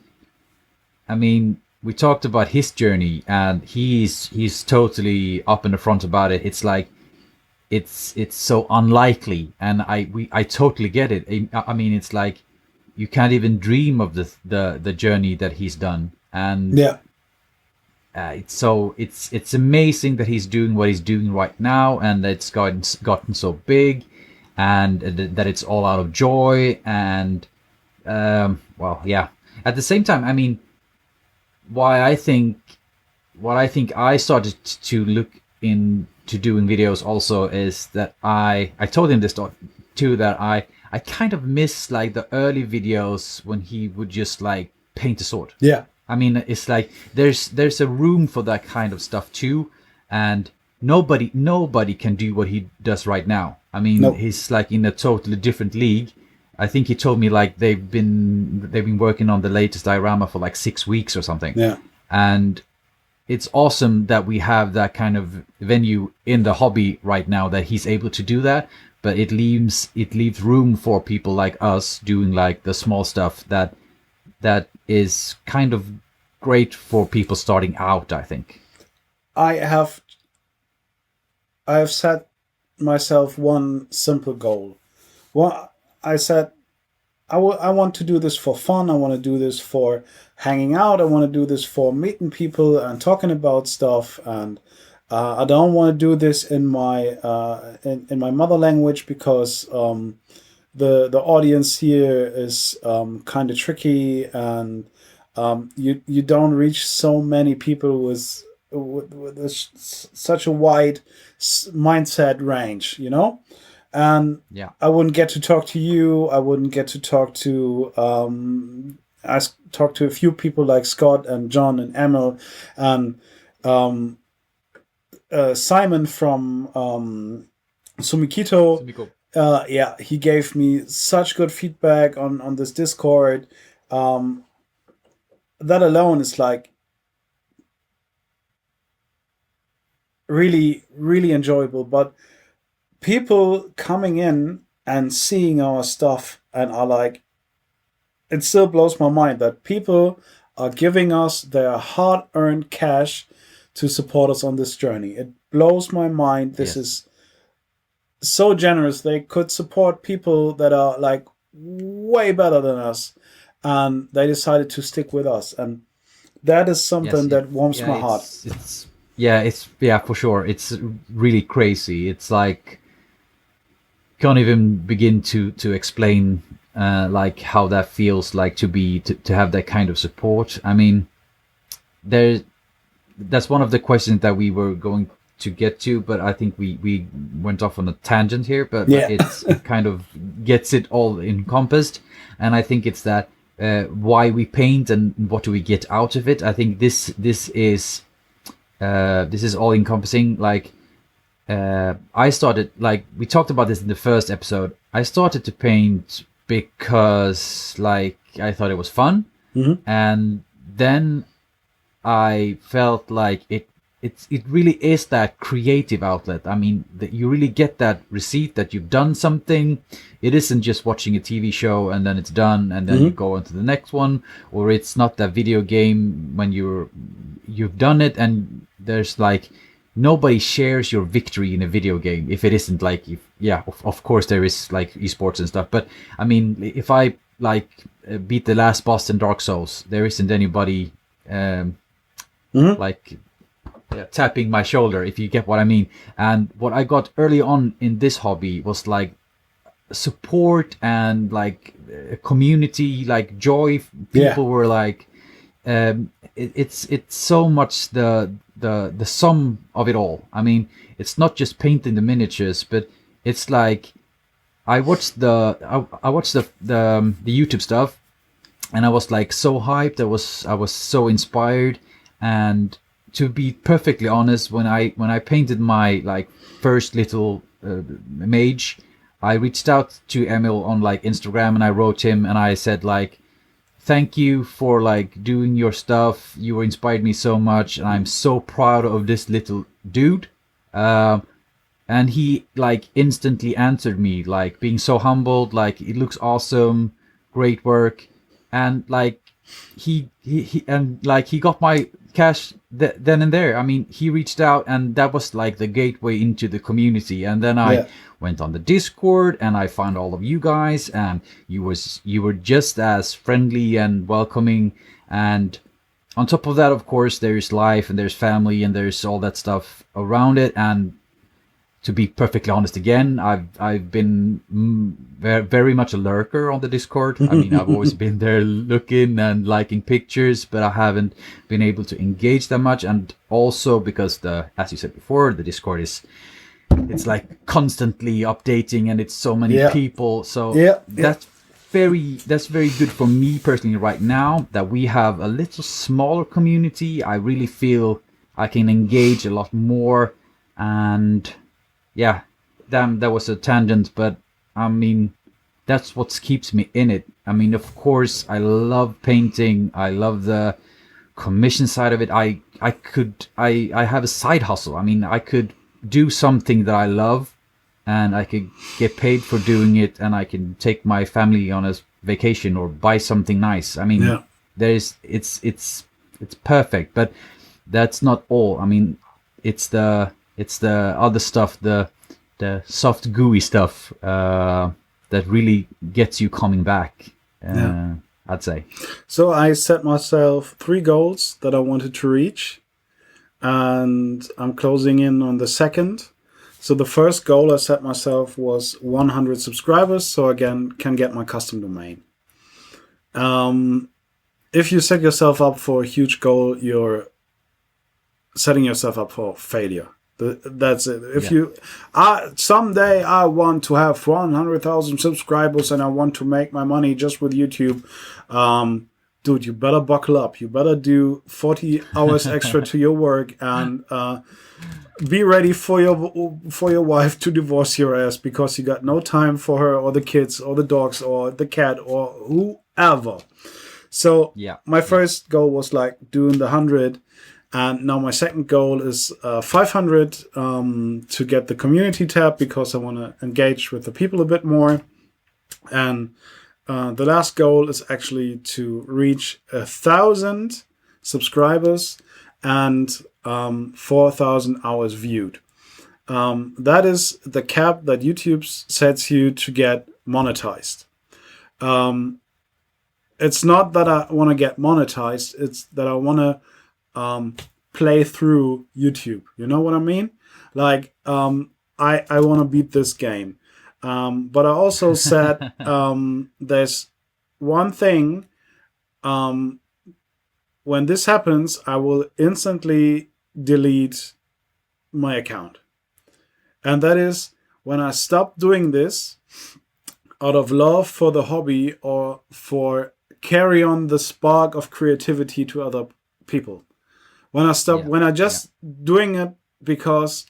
I mean, we talked about his journey, and he's totally up in the front about it. It's like it's so unlikely, and I totally get it. I mean, it's like you can't even dream of the journey that he's done, and it's amazing that he's doing what he's doing right now, and that it's gotten so big, and that it's all out of joy. And at the same time, I mean, what I think I started to look into doing videos also is that I told him this too, that I kind of miss like the early videos when he would just like paint a sword. Yeah. I mean, it's like there's a room for that kind of stuff too, and nobody can do what he does right now. I mean, he's like in a totally different league. I think he told me like they've been working on the latest diorama for like 6 weeks or something. Yeah. And it's awesome that we have that kind of venue in the hobby right now, that he's able to do that. But it leaves room for people like us doing like the small stuff that is kind of great for people starting out, I think. I have set myself one simple goal. Well, I said I want to do this for fun. I want to do this for hanging out. I want to do this for meeting people and talking about stuff. And I don't want to do this in my mother language, because the audience here is kind of tricky, and you don't reach so many people with such a wide mindset range, you know. And I wouldn't get to talk to you. I wouldn't get to talk to I talked to a few people like Scott and John and Emil and Simon from Sumikito. He gave me such good feedback on this Discord. That alone is like really, really enjoyable. But people coming in and seeing our stuff and are like, it still blows my mind that people are giving us their hard-earned cash to support us on this journey. It blows my mind. This is so generous. They could support people that are like way better than us, and they decided to stick with us, and that is something that warms my heart. It's for sure. It's really crazy. It's like can't even begin to explain like how that feels like to have that kind of support. I mean, that's one of the questions that we were going to get to, but I think we went off on a tangent here. But it kind of gets it all encompassed, and I think it's that why we paint and what do we get out of it. I think this is all encompassing. Like I started, like we talked about this in the first episode. I started to paint because like I thought it was fun, and then I felt like it really is that creative outlet. I mean, that you really get that receipt that you've done something. It isn't just watching a TV show and then it's done and then you go on to the next one, or it's not that video game when you've done it and there's like nobody shares your victory in a video game if it isn't like, if, yeah, of course there is like esports and stuff, but I mean, if I like beat the last boss in Dark Souls, there isn't anybody like tapping my shoulder, if you get what I mean. And what I got early on in this hobby was like support and like a community, like joy. People were like, it's so much the sum of it all. I mean, it's not just painting the miniatures, but it's like I watched the YouTube stuff, and I was like so hyped. I was so inspired. And to be perfectly honest, when I painted my like first little mage, I reached out to Emil on like Instagram, and I wrote him and I said like, thank you for like doing your stuff. You inspired me so much, and I'm so proud of this little dude. And he like instantly answered me, like being so humbled, like it looks awesome, great work. And like he got my cash then and there. I mean, he reached out, and that was like the gateway into the community. And then I went on the Discord, and I found all of you guys, and you were just as friendly and welcoming. And on top of that, of course, there's life and there's family and there's all that stuff around it. And to be perfectly honest, again, I've been very much a lurker on the Discord. I mean, I've always been there looking and liking pictures, but I haven't been able to engage that much. And also because as you said before, the Discord it's like constantly updating, and it's so many people. So that's very good for me personally right now, that we have a little smaller community. I really feel I can engage a lot more. And yeah, damn, that was a tangent, but I mean, that's what keeps me in it. I mean, of course, I love painting. I love the commission side of it. I have a side hustle. I mean, I could do something that I love, and I could get paid for doing it, and I can take my family on a vacation or buy something nice. I mean, it's perfect, but that's not all. I mean, it's the other stuff, the soft gooey stuff that really gets you coming back, I'd say. So I set myself 3 goals that I wanted to reach, and I'm closing in on the second. So the first goal I set myself was 100 subscribers, so again can get my custom domain. If you set yourself up for a huge goal, you're setting yourself up for failure. That's it. If you someday I want to have 100,000 subscribers and I want to make my money just with YouTube, dude, you better buckle up. You better do 40 hours extra to your work, and be ready for your wife to divorce your ass because you got no time for her or the kids or the dogs or the cat or whoever. So my first goal was like doing the 100. And now my second goal is 500 to get the community tab, because I want to engage with the people a bit more. And the last goal is actually to reach 1,000 subscribers and 4,000 hours viewed. That is the cap that YouTube sets you to get monetized. It's not that I want to get monetized, it's that I want to play through YouTube. You know what I mean? Like, I want to beat this game. But I also said there's one thing. When this happens, I will instantly delete my account. And that is when I stop doing this out of love for the hobby or for carry on the spark of creativity to other people. When I stop, when I just doing it because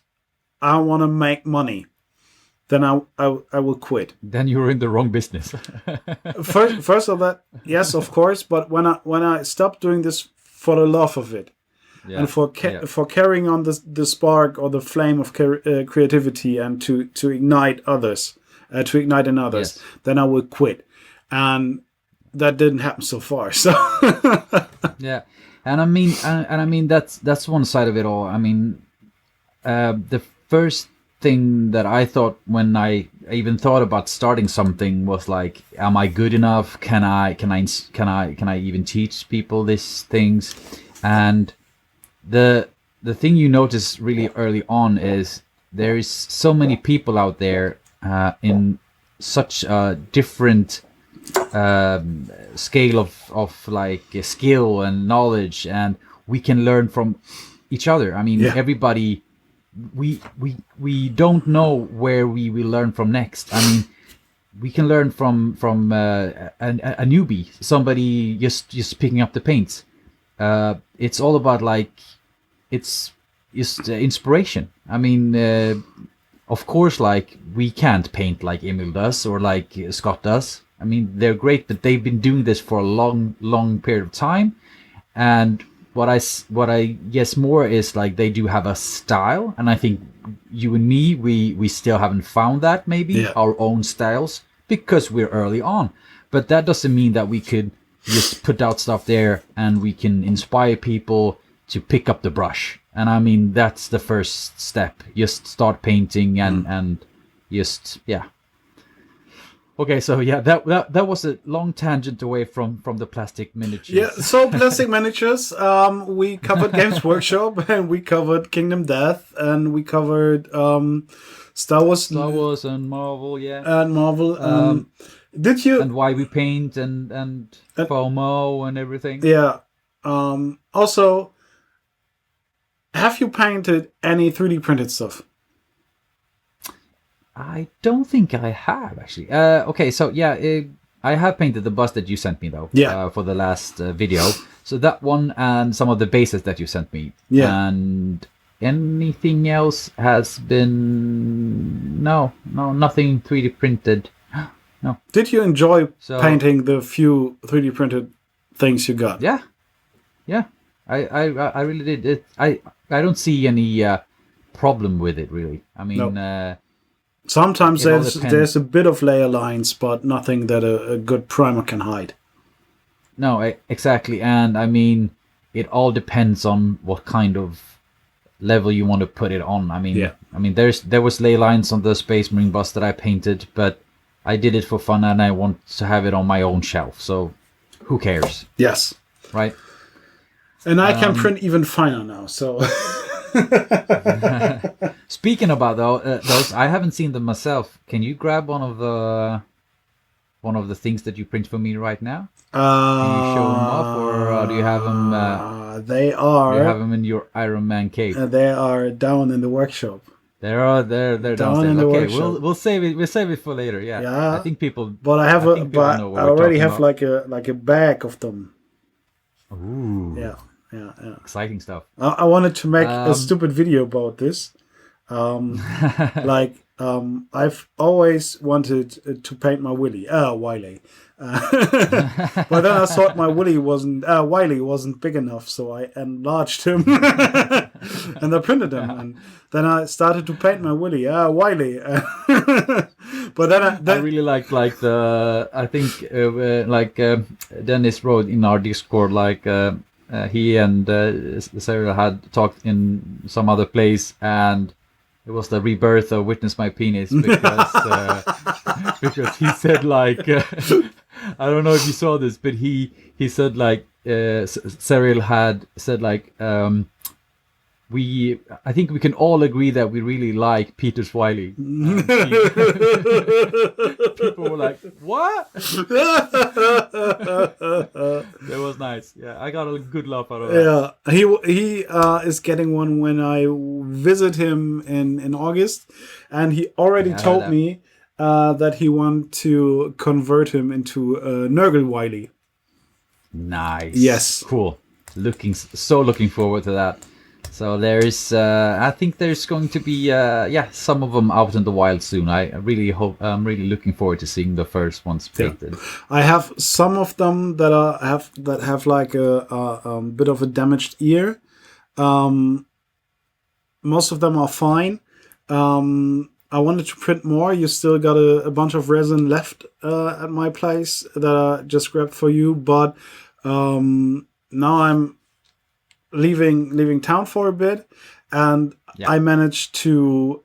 I want to make money, then I will quit. Then you're in the wrong business. first of that, yes, of course. But when I stop doing this for the love of it, and for carrying on the spark or the flame of creativity and to ignite others, to ignite in others, then I will quit. And that didn't happen so far. So yeah. And I mean, that's one side of it all. I mean, the first thing that I thought when I even thought about starting something was like, am I good enough? Can I even teach people these things? And the thing you notice really early on is there is so many people out there in such a different scale of like skill and knowledge, and we can learn from each other. I mean, Yeah. everybody, we don't know where we will learn from next. I mean, we can learn from a newbie, somebody just picking up the paints. It's all about like, it's just inspiration. I mean, of course, like, we can't paint like Emil does or like Scott does. I mean, they're great, but they've been doing this for a long period of time. And what I guess more is like they do have a style, and I think you and me, we still haven't found that, maybe Yeah. our own styles, because we're early on. But that doesn't mean that we could just put out stuff there and we can inspire people to pick up the brush. And I mean, that's the first step. Just start painting and just, yeah. Okay, so yeah, that was a long tangent away from the plastic miniatures. Yeah, so plastic miniatures. We covered Games Workshop, and we covered Kingdom Death, and we covered Star Wars and Marvel, yeah. and Marvel. Did you? And why we paint and FOMO and everything. Yeah. Also, have you painted any 3D printed stuff? I don't think I have, actually. Okay, so yeah, I have painted the bus that you sent me, though. Yeah. For the last video. So that one and some of the bases that you sent me. Yeah. And anything else has been... No, nothing 3D printed. No. Did you enjoy So- painting the few 3D printed things you got? Yeah. I really did. I don't see any problem with it, really. I mean... No. Sometimes It all depends. there's a bit of layer lines, but nothing that a good primer can hide. No, exactly. And I mean, it all depends on what kind of level you want to put it on. I mean, Yeah. There was ley lines on the Space Marine bus that I painted, but I did it for fun and I want to have it on my own shelf. So who cares, Yes. right? And I can print even finer now, so... Speaking about those, I haven't seen them myself. Can you grab one of the things that you print for me right now? Can you show them off, or do you have them? They Do you are. have them in your Iron Man cave? They are down in the workshop. They're Down downstairs. in the Okay, workshop. we'll save it. We'll save it for later. Yeah. Yeah. I think people. But I have I think people know what I we're already talking have like a bag of them. Ooh. Yeah. Exciting stuff. I wanted to make a stupid video about this. I've always wanted to paint my Wiley. But then I thought my Wiley wasn't big enough, so I enlarged him and I printed him. And then I started to paint my Wiley. But then I really like the. I think Dennis wrote in our Discord he and Sarah had talked in some other place, and it was the rebirth of Witness My Penis because because he said I don't know if you saw this, but he said Cyril had said I think we can all agree that we really like Peter's Wiley. People were like, what? That was nice. Yeah, I got a good laugh out of that. Yeah, he is getting one when I visit him in August, and he already told me that he want to convert him into a Nurgle Wiley. Nice. Yes. Cool. Looking forward to that. So there's, I think there's going to be, some of them out in the wild soon. I'm really looking forward to seeing the first ones painted. Yeah. I have some of them that have like a bit of a damaged ear. Most of them are fine. I wanted to print more. You still got a bunch of resin left at my place that I just grabbed for you, but now I'm leaving town for a bit, and Yeah. I managed to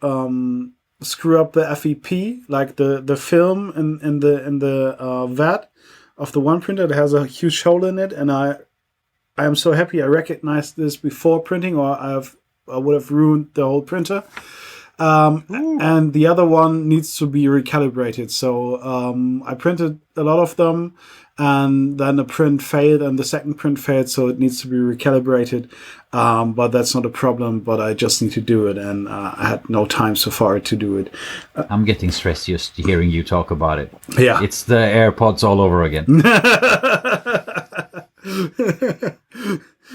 screw up the FEP, like the film in the vat of the one printer that has a huge hole in it, and I am so happy I recognized this before printing, or I would have ruined the whole printer. And the other one needs to be recalibrated. So I printed a lot of them, and then the print failed, and the second print failed, so it needs to be recalibrated. But that's not a problem. But I just need to do it, and I had no time so far to do it. I'm getting stressed just hearing you talk about it. Yeah, It's the AirPods all over again.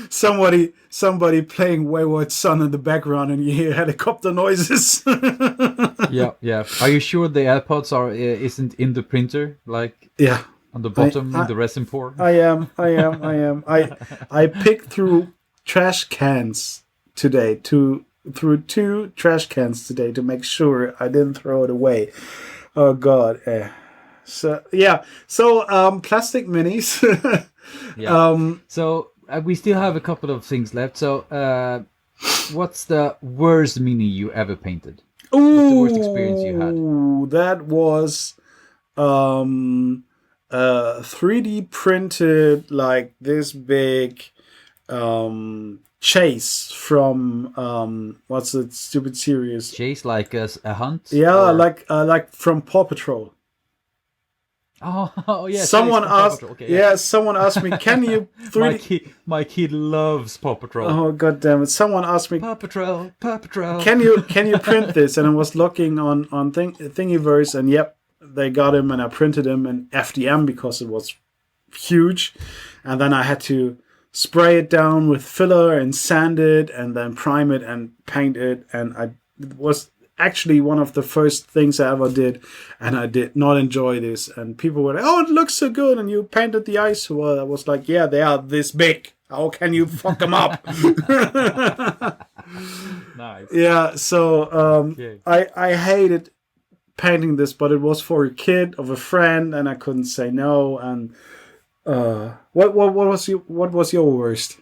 Somebody playing Wayward Son in the background, and you hear helicopter noises. Yeah. Are you sure the AirPods isn't in the printer, like Yeah, on the bottom in the resin port? I am. I picked through trash cans today through 2 trash cans today to make sure I didn't throw it away. Oh God. So yeah. So plastic minis. Yeah. So we still have a couple of things left. So what's the worst mini you ever painted? What's the worst experience you had? That was 3D printed, like this big chase from what's the stupid series? Chase, like a hunt? Yeah, or... like from Paw Patrol. Oh yeah. Someone asked. Okay, yeah, someone asked me, "Can you 3D?" my kid loves Paw Patrol. Oh God damn it! Someone asked me, Paw Patrol. Can you print this? And I was looking on Thingiverse, and yep, they got him, and I printed him in FDM because it was huge, and then I had to spray it down with filler and sand it, and then prime it and paint it, and it was actually one of the first things I ever did, and I did not enjoy this. And people were like, "Oh, it looks so good," and you painted the eyes. Well, I was like, "Yeah, they are this big. How can you fuck them up?" Nice. Yeah, so Okay. I hated painting this, but it was for a kid of a friend, and I couldn't say no. And what was your worst?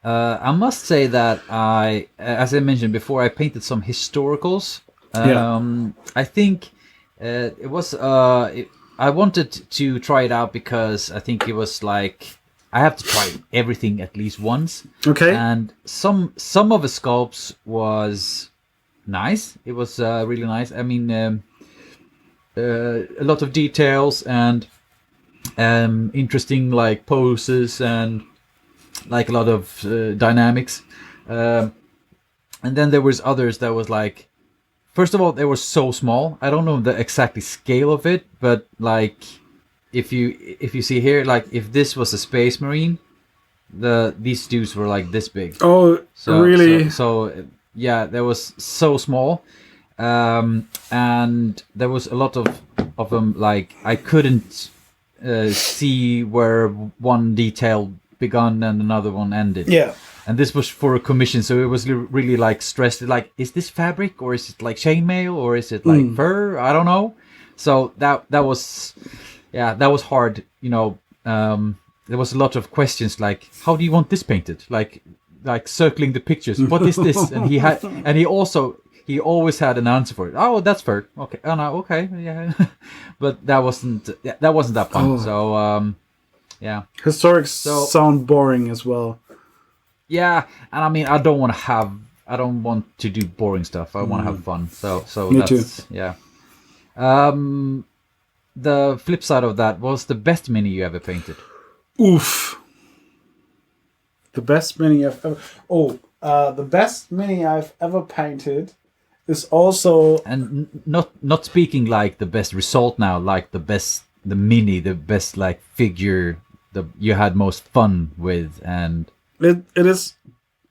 I must say that as I mentioned before, I painted some historicals. I think it was. I wanted to try it out because I think it was like I have to try everything at least once. Okay. And some of the sculpts was nice. It was really nice. I mean, a lot of details and interesting like poses and like a lot of dynamics. And then there was others that was like, first of all, they were so small. I don't know the exact scale of it, but like if you see here, like if this was a space marine, these dudes were like this big. Oh, really? So yeah, that was so small, and there was a lot of them. Like I couldn't see where one detail begun and another one ended. Yeah. And this was for a commission, so it was really like stressed. Like, is this fabric or is it like chainmail or is it like fur? I don't know. So that was, yeah, that was hard. You know, there was a lot of questions like, how do you want this painted? Like circling the pictures. What is this? And he always had an answer for it. Oh, that's fur. Okay. Oh no. Okay. Yeah. But that wasn't that fun. Oh. So yeah. Historics sound boring as well. Yeah, and I mean, I don't want to do boring stuff. I want to have fun. So Me that's too. Yeah. The flip side of that was the best mini you ever painted. Oof. The best mini I've ever. The best mini I've ever painted is also. And not speaking like the best result now, like the best like figure you had most fun with, and. It is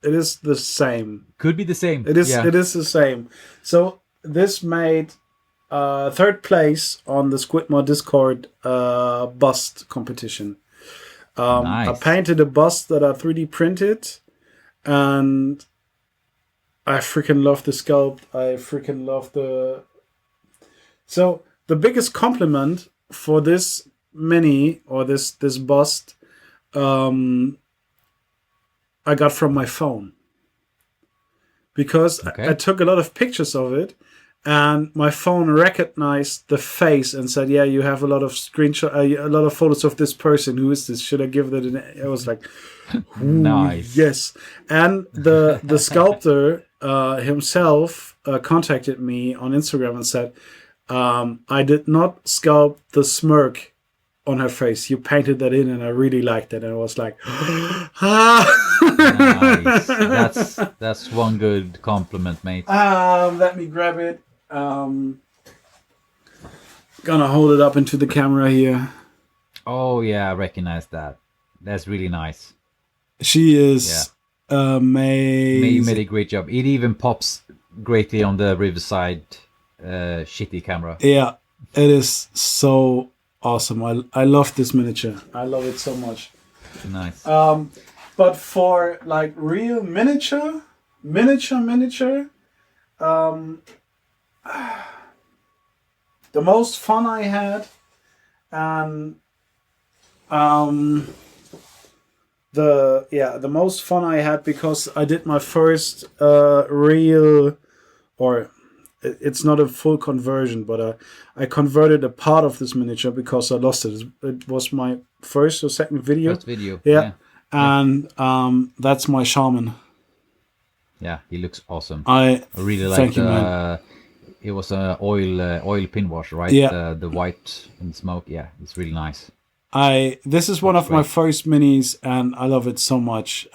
the same. Could be the same. It is the same. So this made third place on the Squidmore Discord bust competition. Nice. I painted a bust that I 3D printed, and I freaking love the sculpt. I freaking love the. So the biggest compliment for this mini or this bust. I got from my phone, because Okay. I took a lot of pictures of it, and my phone recognized the face and said, "Yeah, you have a lot of a lot of photos of this person. Who is this? Should I give that?" I was like, "Ooh, Nice. yes." And the sculptor himself contacted me on Instagram and said, "I did not sculpt the smirk on her face. You painted that in, and I really liked it." And I was like, Nice. That's one good compliment, mate. Let me grab it. Gonna hold it up into the camera here. Oh yeah, I recognize that. That's really nice. She is You amazing. made a great job. It even pops greatly on the Riverside shitty camera. Yeah, it is so awesome. I love this miniature. I love it so much. Nice. But for like real miniature, the most fun I had, and the most fun I had because I did my first real, or it's not a full conversion, but I converted a part of this miniature because I lost it. It was my first or second video. First video. Yeah. And that's my Shaman. Yeah, he looks awesome. I really like thank you, man. It was an oil pin wash, right? Yeah. The white and smoke. Yeah, it's really nice. This is one of my first minis, and I love it so much.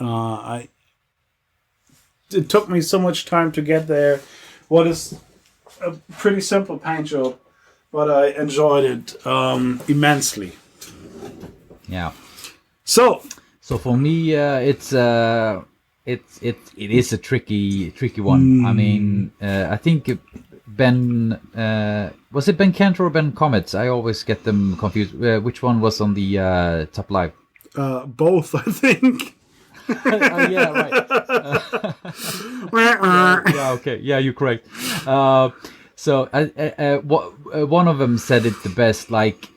It took me so much time to get there. What is a pretty simple paint job, but I enjoyed it immensely. Yeah. So for me, it is a tricky one. I mean, I think Ben was it Ben Kent or Ben Comets? I always get them confused. Which one was on the top live? Both, I think. Yeah, right. Yeah, okay. Yeah, you're correct. So one of them said it the best, like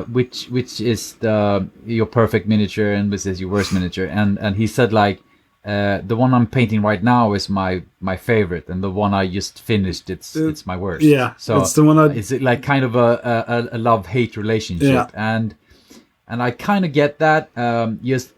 which is your perfect miniature and which is your worst miniature, and he said like the one I'm painting right now is my favorite, and the one I just finished it's my worst. Yeah, so it's the one it's like kind of a love-hate relationship. Yeah. And I kind of get that.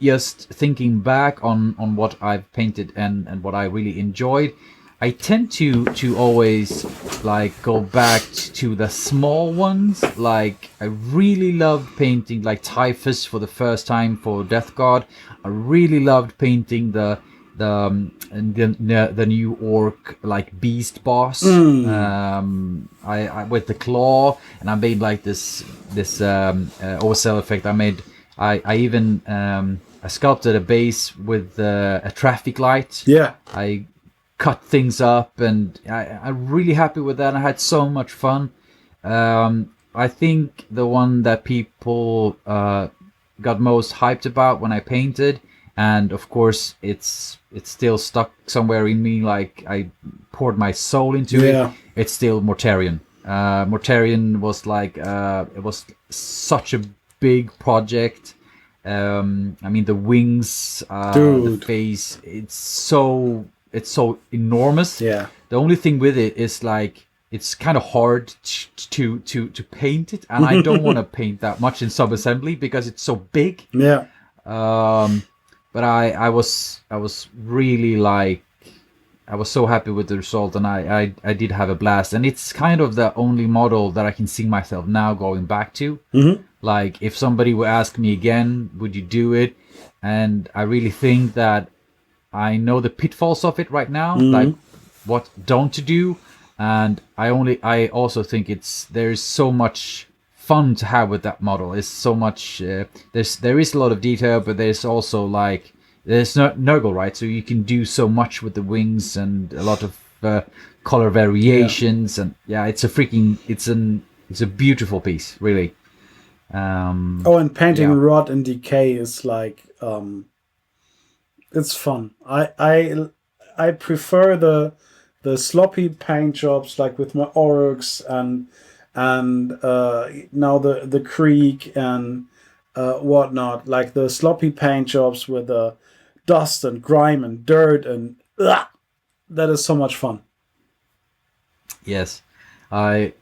Just thinking back on what I've painted and what I really enjoyed, I tend to always like go back to the small ones. Like I really loved painting like Typhus for the first time for Death God. I really loved painting the new orc like beast boss. I with the claw, and I made like this oversell effect. I even I sculpted a base with a traffic light. Yeah. I cut things up, and I'm really happy with that. I had so much fun. I think the one that people got most hyped about when I painted, and of course it's still stuck somewhere in me, like I poured my soul into it. It's still Mortarion. Mortarion was like it was such a big project. I mean the wings, the face, it's so enormous. Yeah. The only thing with it is like it's kind of hard to paint it, and I don't want to paint that much in sub-assembly because it's so big. Yeah. But I was really like, I was so happy with the result, and I did have a blast. And it's kind of the only model that I can see myself now going back to. Mm-hmm. Like if somebody would ask me again, would you do it? And I really think that I know the pitfalls of it right now, like what don't to do. And I also think there's so much fun to have with that model. It's so much there is a lot of detail, but there's also like there's Nurgle, right? So you can do so much with the wings and a lot of color variations, and yeah, it's a beautiful piece, really. And painting rot and decay is like it's fun. I prefer the sloppy paint jobs, like with my orcs and now the creek and whatnot, like the sloppy paint jobs with the dust and grime and dirt and that is so much fun. Yes, I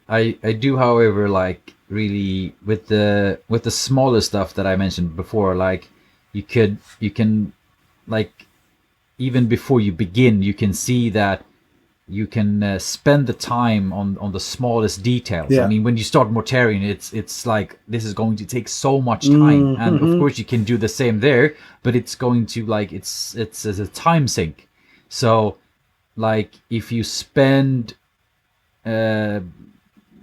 do, however, like really with the smaller stuff that I mentioned before, like you can like even before you begin, you can see that you can spend the time on the smallest details. I Yeah. mean, when you start Mortarian, it's like this is going to take so much time, and of Mm-hmm. course you can do the same there, but it's going to like it's as a time sink. So like if you spend uh,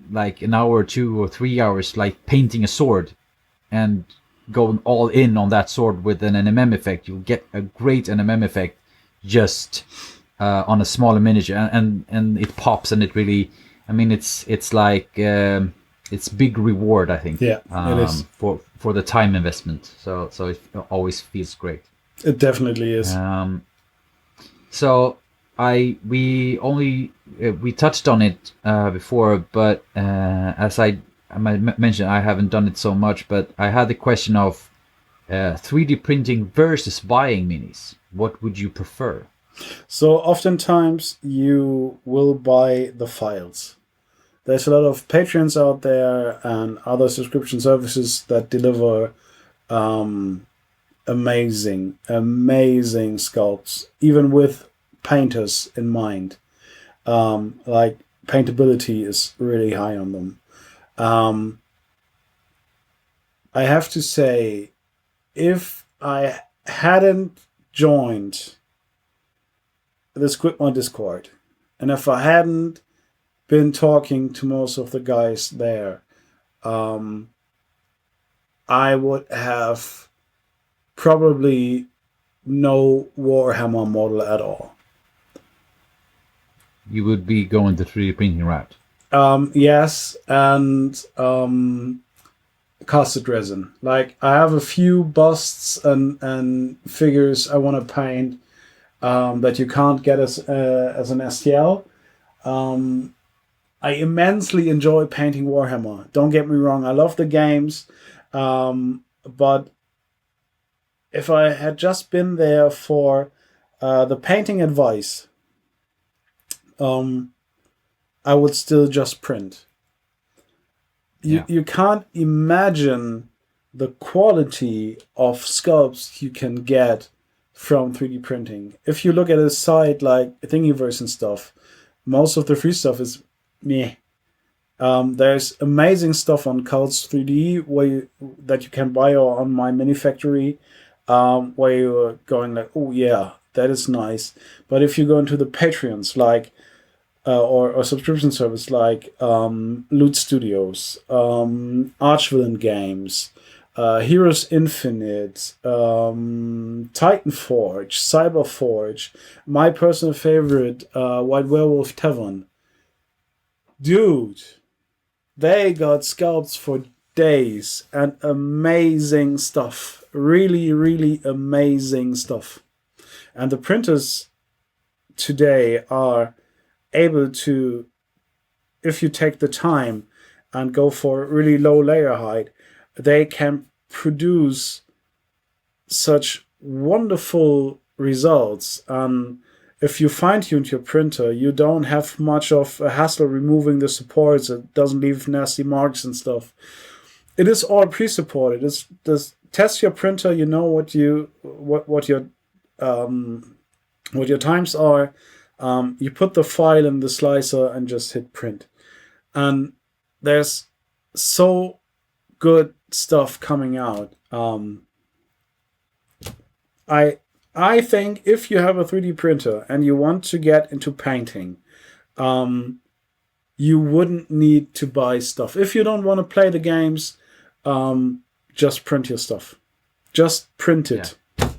like an hour or 2 or 3 hours like painting a sword and going all in on that sword with an NMM effect, you'll get a great NMM effect just on a smaller miniature, and it pops, and it really, I mean, it's like it's big reward, I think, Yeah, it is. for the time investment. So it always feels great. It definitely is. So we touched on it before, but as I mentioned, I haven't done it so much. But I had the question of 3D printing versus buying minis. What would you prefer? So oftentimes you will buy the files. There's a lot of Patreons out there and other subscription services that deliver amazing, amazing sculpts, even with painters in mind. Like paintability is really high on them. I have to say, if I hadn't joined the Squidmore Discord, and if I hadn't been talking to most of the guys there, I would have probably no Warhammer model at all. You would be going the 3D printing route. Yes, and casted resin. Like I have a few busts and figures I want to paint that you can't get as an STL. I immensely enjoy painting Warhammer. Don't get me wrong, I love the games, but if I had just been there for the painting advice, I would still just print. You can't imagine the quality of sculpts you can get from 3D printing. If you look at a site like Thingiverse and stuff, most of the free stuff is meh. There's amazing stuff on Cults 3D that you can buy, or on my mini factory, where you're going like, oh yeah, that is nice. But if you go into the Patreons, like or subscription service like Loot Studios, Archvillain Games, Heroes Infinite, Titan Forge, Cyber Forge, my personal favorite, White Werewolf Tavern. Dude, they got sculpts for days and amazing stuff. Really, really amazing stuff. And the printers today are able to, if you take the time and go for really low layer height, they can produce such wonderful results. If you fine-tune your printer, you don't have much of a hassle removing the supports. It doesn't leave nasty marks and stuff. It is all pre-supported. It's just test your printer. You know what your times are. You put the file in the slicer and just hit print. And there's so good stuff coming out. I think if you have a 3D printer and you want to get into painting, you wouldn't need to buy stuff. If you don't want to play the games, just print your stuff. Just print it. Yeah.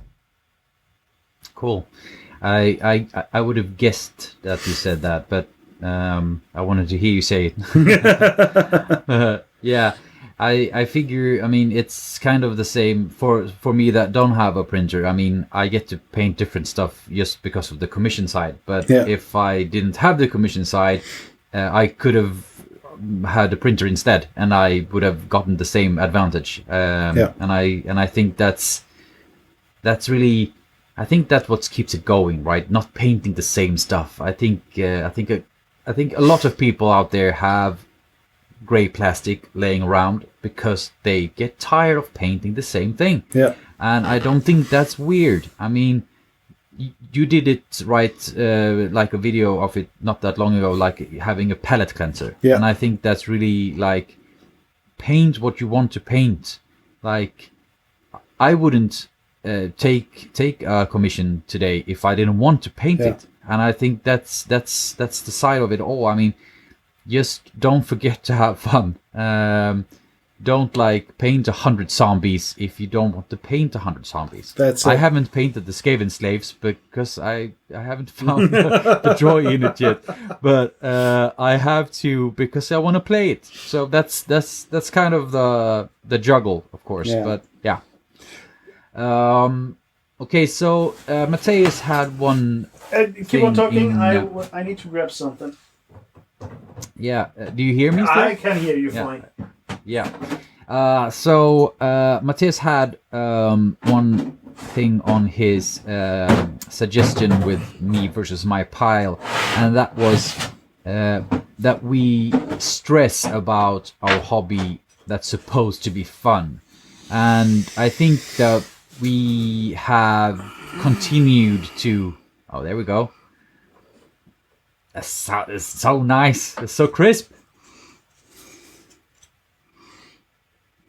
Cool. I would have guessed that you said that, but I wanted to hear you say it. Yeah, I figure, I mean, it's kind of the same for me that don't have a printer. I mean, I get to paint different stuff just because of the commission side. But if I didn't have the commission side, I could have had a printer instead, and I would have gotten the same advantage. And I think that's really I think that's what keeps it going, right? Not painting the same stuff. I think a lot of people out there have gray plastic laying around because they get tired of painting the same thing. Yeah. And I don't think that's weird. I mean, you did it right, like a video of it not that long ago, like having a palette cleanser. Yeah. And I think that's really like, paint what you want to paint. Like, I wouldn't take a commission today if I didn't want to paint it. And I think that's the side of it all. I mean, just don't forget to have fun. Don't like paint 100 zombies if you don't want to paint 100 zombies. That's I it. haven't painted the Skaven slaves because I haven't found the joy in it yet. But I have to because I want to play it. So that's kind of the juggle, of course. Yeah. But yeah. Okay, so Mateus had one. Keep on talking. in, I need to grab something. Yeah, do you hear me still? I can hear you fine. Yeah. So Matthias had one thing on his suggestion with me versus my pile, and that was that we stress about our hobby that's supposed to be fun. And I think that we have continued to... Oh, there we go. It's so nice. It's so crisp.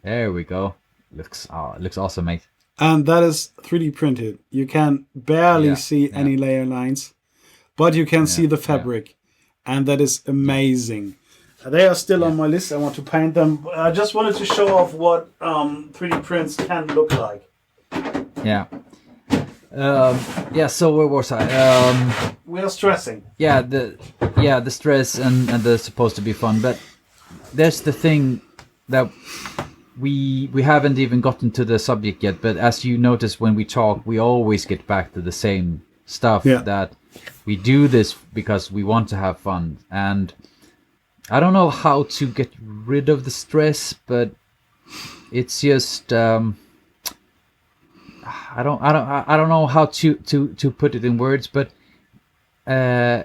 There we go. Looks awesome, mate. And that is 3D printed. You can barely see any layer lines, but you can see the fabric, and that is amazing. They are still on my list. I want to paint them. I just wanted to show off what 3D prints can look like. Yeah. So where was I? We are stressing. The stress and the supposed to be fun, but there's the thing that we haven't even gotten to the subject yet. But as you notice when we talk, we always get back to the same stuff. That we do this because we want to have fun, and I don't know how to get rid of the stress, but it's just I don't know how to put it in words, but I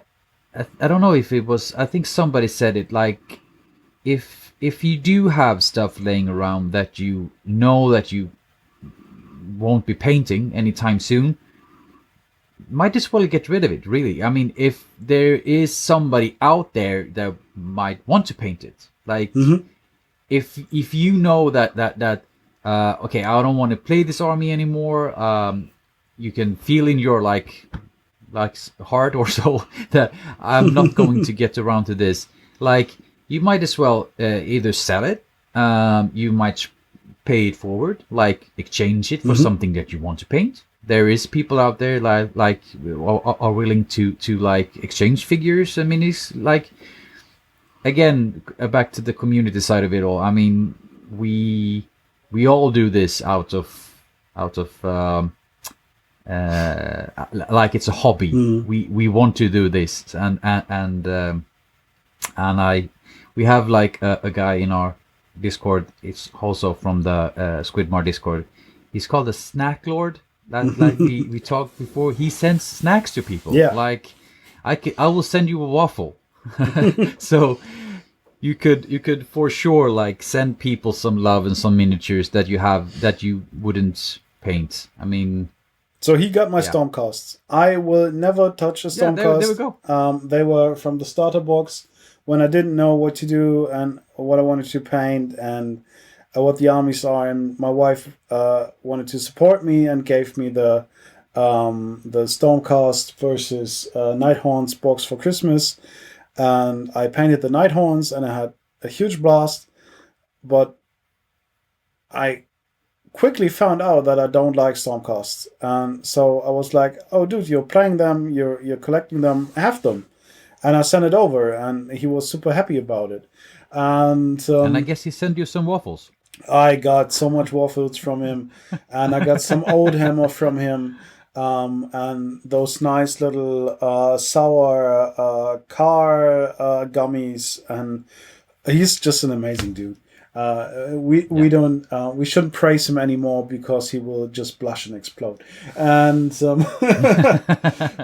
don't know if it was, I think somebody said it, like if you do have stuff laying around that you know that you won't be painting anytime soon, might as well get rid of it, really. I mean, if there is somebody out there that might want to paint it, like if you know that okay, I don't want to play this army anymore, you can feel in your like heart or soul that I'm not going to get around to this, like you might as well either sell it, you might pay it forward, like exchange it for something that you want to paint. There is people out there like are willing to like exchange figures. I mean, it's like, again, back to the community side of it all. I mean, we all do this out of like it's a hobby. We want to do this, and we have like a guy in our Discord. It's also from the Squidmar Discord. He's called the Snack Lord. That like we talked before. He sends snacks to people. Yeah. Like I will send you a waffle. So you could for sure like send people some love and some miniatures that you have that you wouldn't paint. I mean, so he got my Stormcasts. I will never touch a Stormcast. There we go. They were from the starter box when I didn't know what to do and what I wanted to paint and what the armies are. And my wife wanted to support me and gave me the Stormcast versus Nighthorns box for Christmas. And I painted the Nighthorns and I had a huge blast. But I quickly found out that I don't like Stormcasts. And so I was like, oh, dude, you're playing them, you're collecting them, have them. And I sent it over, and he was super happy about it. And I guess he sent you some waffles. I got so much waffles from him, and I got some old hammer from him, and those nice little sour car gummies. And he's just an amazing dude. We don't we shouldn't praise him anymore because he will just blush and explode. And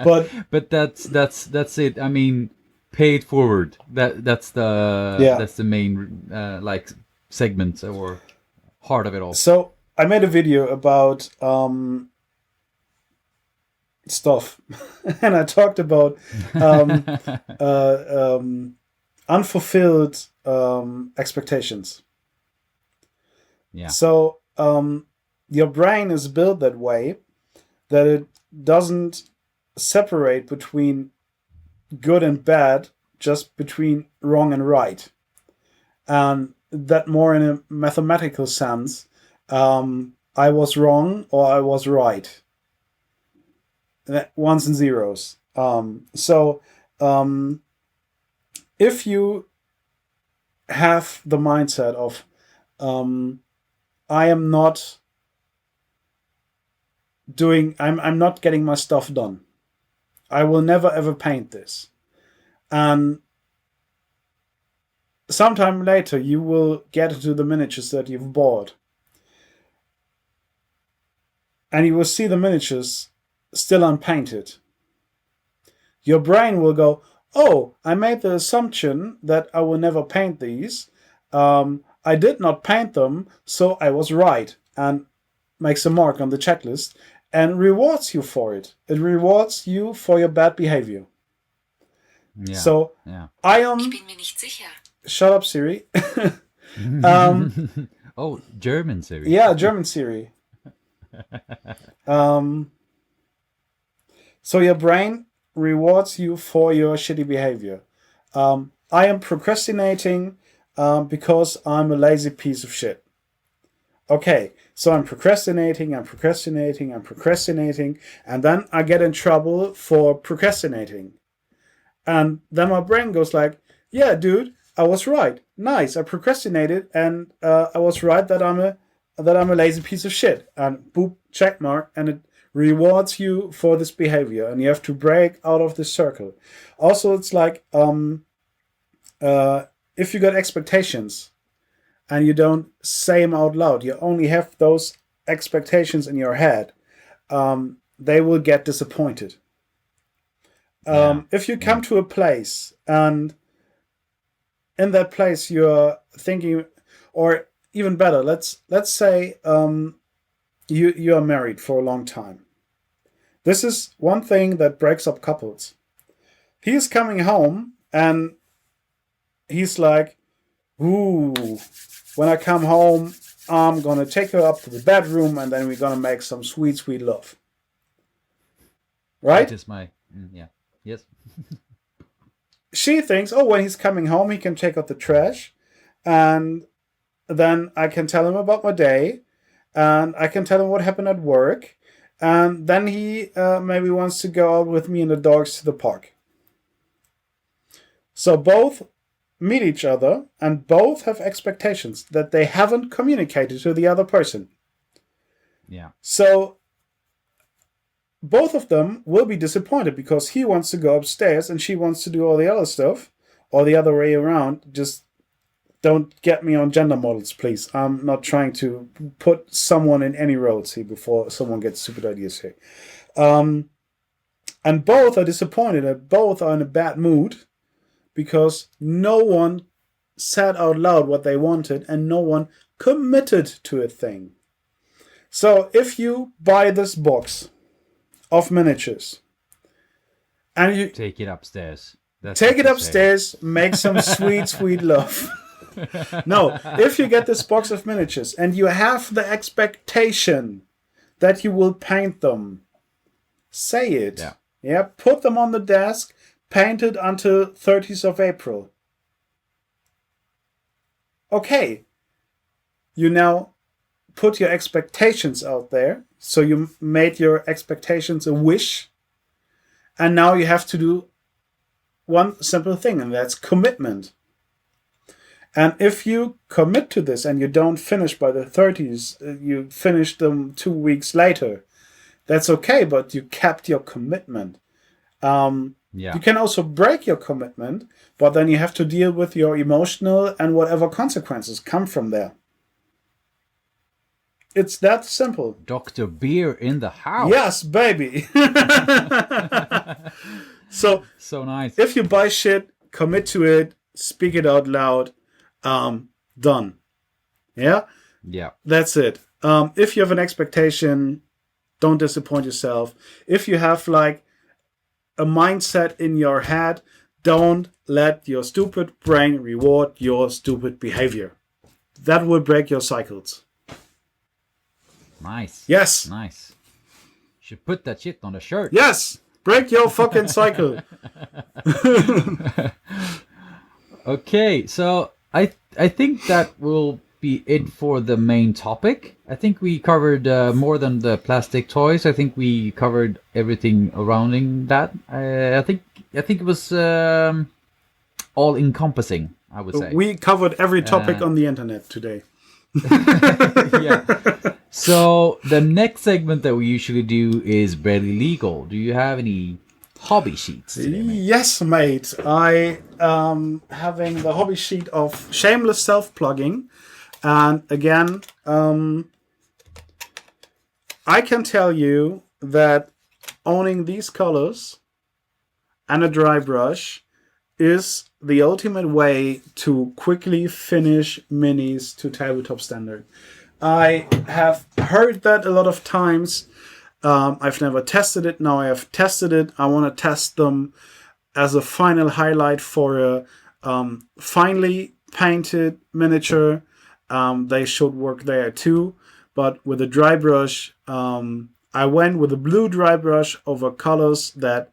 but that's it. I mean, pay it forward. That's yeah. the main like segment or heart of it all. So I made a video about stuff, and I talked about unfulfilled expectations. Yeah. So your brain is built that way that it doesn't separate between good and bad, just between wrong and right. And that more in a mathematical sense, I was wrong or I was right. Ones and zeros. If you have the mindset of I'm not getting my stuff done. I will never ever paint this. And sometime later you will get into the miniatures that you've bought. And you will see the miniatures still unpainted. Your brain will go, oh, I made the assumption that I will never paint these. I did not paint them, so I was right. And makes a mark on the checklist and rewards you for it. It rewards you for your bad behavior. Yeah. So I am... Ich bin mir nicht sicher. Shut up, Siri. Oh, German Siri. Yeah, German Siri. So your brain rewards you for your shitty behavior. I am procrastinating because I'm a lazy piece of shit. Okay, so I'm procrastinating, and then I get in trouble for procrastinating. And then my brain goes like, yeah, dude, I was right. Nice, I procrastinated, and I was right that I'm a lazy piece of shit. And boop, check mark, and it rewards you for this behavior, and you have to break out of this circle. Also, it's like if you got expectations and you don't say them out loud, you only have those expectations in your head, they will get disappointed. If you come to a place and in that place you're thinking, or even better, let's say you are married for a long time. This is one thing that breaks up couples. He's coming home and he's like, ooh, when I come home, I'm gonna take her up to the bedroom and then we're gonna make some sweet, sweet love. Right? That is my yes. She thinks, oh, when he's coming home, he can take out the trash, and then I can tell him about my day, and I can tell him what happened at work, and then he maybe wants to go out with me and the dogs to the park. So both meet each other, and both have expectations that they haven't communicated to the other person. Yeah. So both of them will be disappointed because he wants to go upstairs and she wants to do all the other stuff, or the other way around. Just don't get me on gender models, please. I'm not trying to put someone in any roles here before someone gets stupid ideas here. And both are disappointed, and both are in a bad mood because no one said out loud what they wanted and no one committed to a thing. So if you buy this box of miniatures and you take it upstairs. Take it upstairs, make some sweet, sweet love. No, if you get this box of miniatures and you have the expectation that you will paint them, say it. Yeah, put them on the desk, painted until 30th of April. Okay, you now put your expectations out there. So you made your expectations a wish, and now you have to do one simple thing, and that's commitment. And if you commit to this and you don't finish by the 30s, you finish them 2 weeks later, that's okay, but you kept your commitment. Yeah. You can also break your commitment, but then you have to deal with your emotional and whatever consequences come from there. It's that simple. Dr. Beer in the house. Yes, baby. So nice. if you buy shit, commit to it, speak it out loud, done. Yeah? Yeah. That's it. If you have an expectation, don't disappoint yourself. If you have like a mindset in your head, don't let your stupid brain reward your stupid behavior. That will break your cycles. Nice. Yes. Nice. Should put that shit on a shirt. Yes. Break your fucking cycle. Okay, so I think that will be it for the main topic. I think we covered more than the plastic toys. I think we covered everything surrounding that. I think it was all encompassing, I would say. We covered every topic on the internet today. Yeah. So the next segment that we usually do is barely legal. Do you have any hobby sheets today, mate? Yes, mate. I am having the hobby sheet of shameless self-plugging. And again, I can tell you that owning these colors and a dry brush is the ultimate way to quickly finish minis to tabletop standard. I have heard that a lot of times. I've never tested it. Now I have tested it. I want to test them as a final highlight for a finely painted miniature. They should work there too. But with a dry brush, I went with a blue dry brush over colors that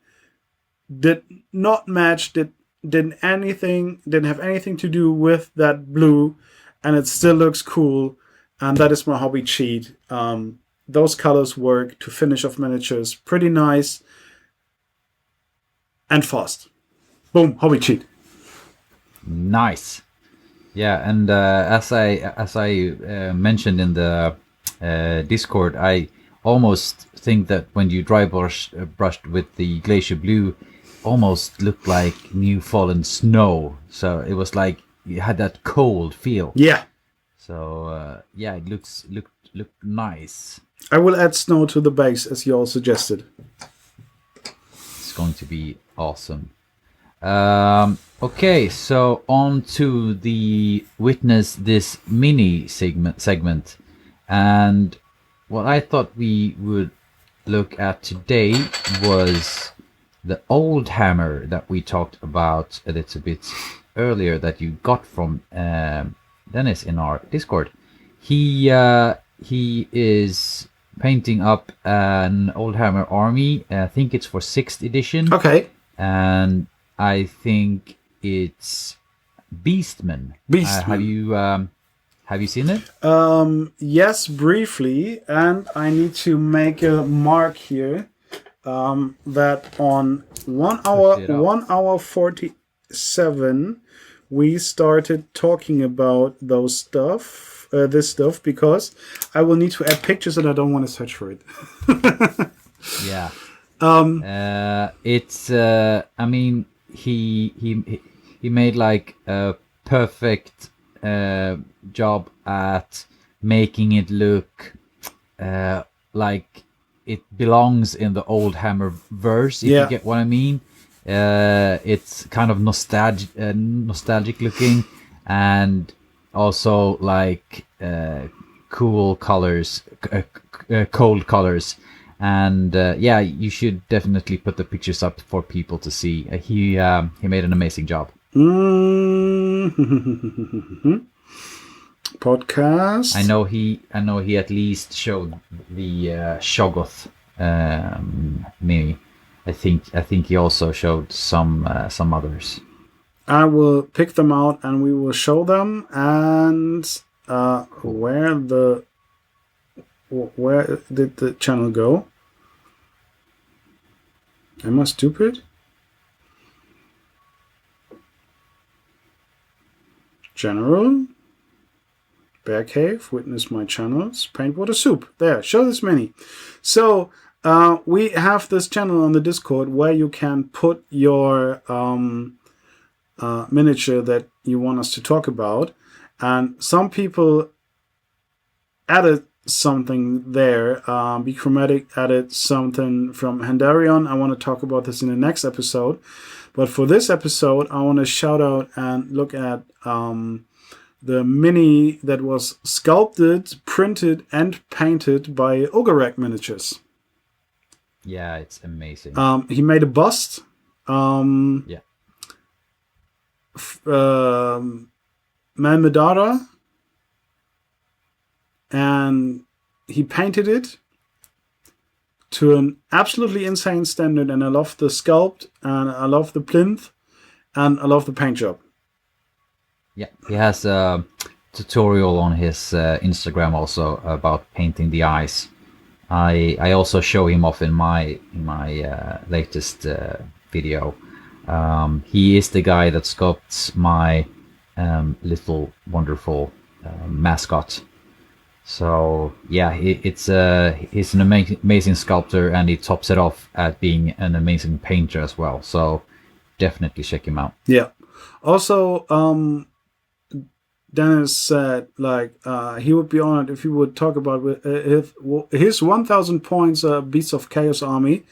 did not match, didn't have anything to do with that blue, and it still looks cool. And that is my hobby cheat. Those colors work to finish off miniatures pretty nice and fast. Boom, hobby cheat. Nice. Yeah, and as I mentioned in the Discord, I almost think that when you dry brushed with the glacier blue, almost looked like new fallen snow. So it was like you had that cold feel. Yeah. So yeah, it looked nice. I will add snow to the base as you all suggested. It's going to be awesome. Okay, so on to the witness this mini segment, and what I thought we would look at today was the old hammer that we talked about a little bit earlier that you got from Dennis in our Discord. He is painting up an old hammer army. I think it's for 6th edition. Okay. And I think it's Beastman. Have you seen it? Yes, briefly, and I need to make a mark here that on 1 hour 47 we started talking about this stuff because I will need to add pictures and I don't want to search for it. Yeah. It's I mean he made like a perfect job at making it look like it belongs in the old Hammer verse, if you get what I mean. It's kind of nostalgic looking, and also like cool colors, cold colors. And yeah, you should definitely put the pictures up for people to see. He made an amazing job. Podcast. I know he at least showed the Shoggoth mini. I think he also showed some others. I will pick them out and we will show them. And where did the channel go? Am I stupid? General, Bear Cave, witness my channels, PaintWater Soup. There, show this many. So we have this channel on the Discord where you can put your miniature that you want us to talk about, and some people added something there. Chromatic added something from Handarion. I want to talk about this in the next episode, but for this episode I want to shout out and look at the mini that was sculpted, printed and painted by Ogorek Miniatures. Yeah, it's amazing. He made a bust. Yeah. Malmedara, and he painted it to an absolutely insane standard, and I love the sculpt, and I love the plinth, and I love the paint job. Yeah, he has a tutorial on his Instagram also about painting the eyes. I also show him off in my latest video. He is the guy that sculpts my little wonderful mascot. So yeah, he's an amazing sculptor, and he tops it off at being an amazing painter as well. So definitely check him out. Yeah. Also, Dennis said he would be honored if he would talk about his 1,000 points Beasts of Chaos army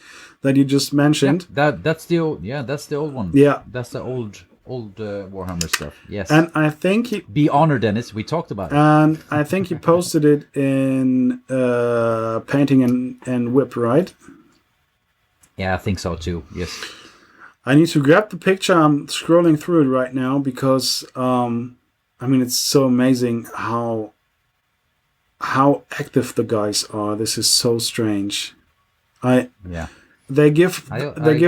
that you just mentioned. Yeah, that's the old one. Yeah, that's the old Warhammer stuff. Yes, and I think he be honored, Dennis. We talked about it, and I think he posted it in Painting and Whip, right? Yeah, I think so too. Yes. I need to grab the picture. I'm scrolling through it right now because it's so amazing how active the guys are. This is so strange. They give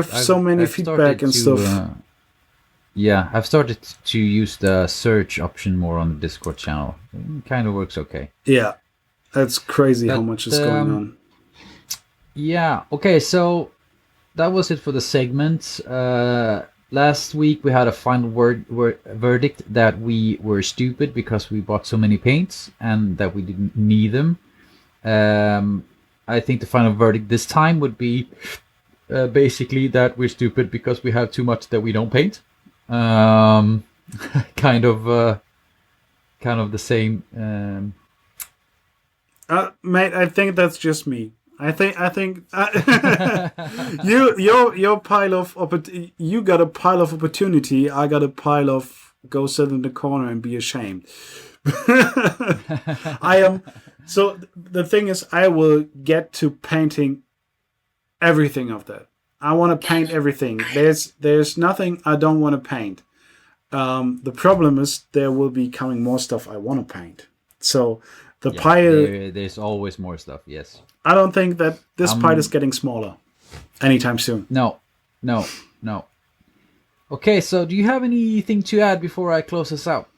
so many feedback and stuff. I've started to use the search option more on the Discord channel. It kind of works okay. Yeah, that's crazy how much is going on. Yeah. Okay. So that was it for the segment. Last week we had a final verdict that we were stupid because we bought so many paints and that we didn't need them. I think the final verdict this time would be basically that we're stupid because we have too much that we don't paint. Kind of the same. Mate, I think that's just me. I think your pile of you got a pile of opportunity. I got a pile of go sit in the corner and be ashamed. I am. So the thing is, I will get to painting everything of that. I want to paint everything. There's nothing I don't want to paint. The problem is there will be coming more stuff I want to paint. So the pile. There's always more stuff. Yes. I don't think that this pile is getting smaller anytime soon. No. Okay, so do you have anything to add before I close this out?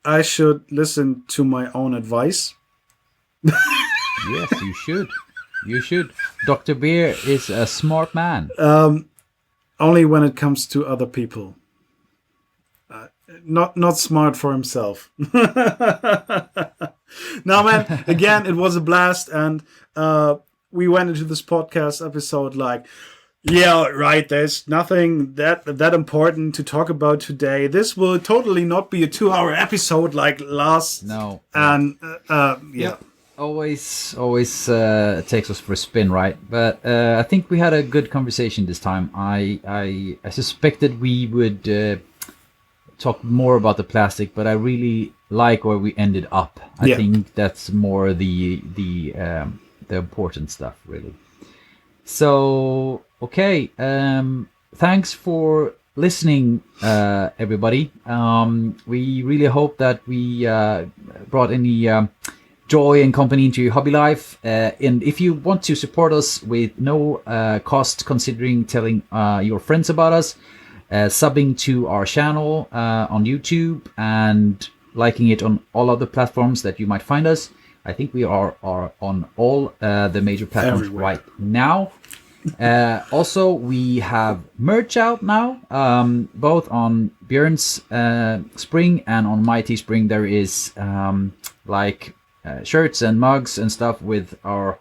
I should listen to my own advice. Yes, you should. You should. Dr. Beer is a smart man. Only when it comes to other people. Not smart for himself. Now, man, again, it was a blast, and we went into this podcast episode yeah, right, there's nothing that important to talk about today. This will totally not be a 2-hour episode like last. No. And, yeah. Always takes us for a spin, right? But I think we had a good conversation this time. I suspected we would talk more about the plastic, but I really like where we ended up. I think that's more the important stuff, really. So, okay, thanks for listening, everybody. We really hope that we brought any joy and company into your hobby life. And if you want to support us with no cost, considering telling your friends about us, subbing to our channel on YouTube and liking it on all other platforms that you might find us. I think we are on all the major platforms everywhere right now. Also, we have merch out now, both on Björn's Spring and on my Teespring. There is shirts and mugs and stuff with our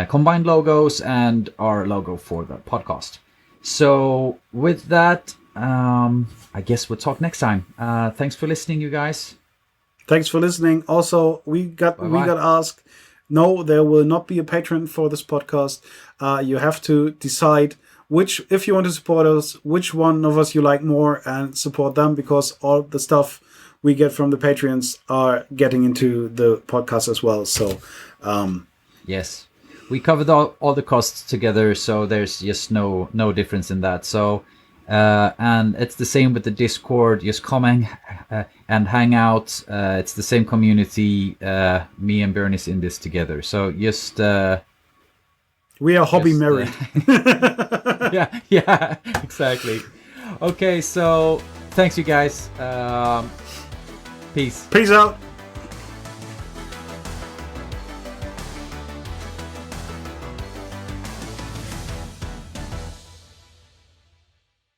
combined logos and our logo for the podcast. So with that, I guess we'll talk next time. Thanks for listening, you guys. Thanks for listening. Also, we got asked. No, there will not be a Patreon for this podcast. You have to decide if you want to support us, which one of us you like more, and support them, because all the stuff we get from the Patreons are getting into the podcast as well. So, yes, we covered all the costs together, so there's just no difference in that. So, and it's the same with the Discord. Just come and hang out. It's the same community. Me and Bernie's in this together. So just we are hobby married. Yeah, exactly. Okay, so thanks, you guys. Peace. Peace out.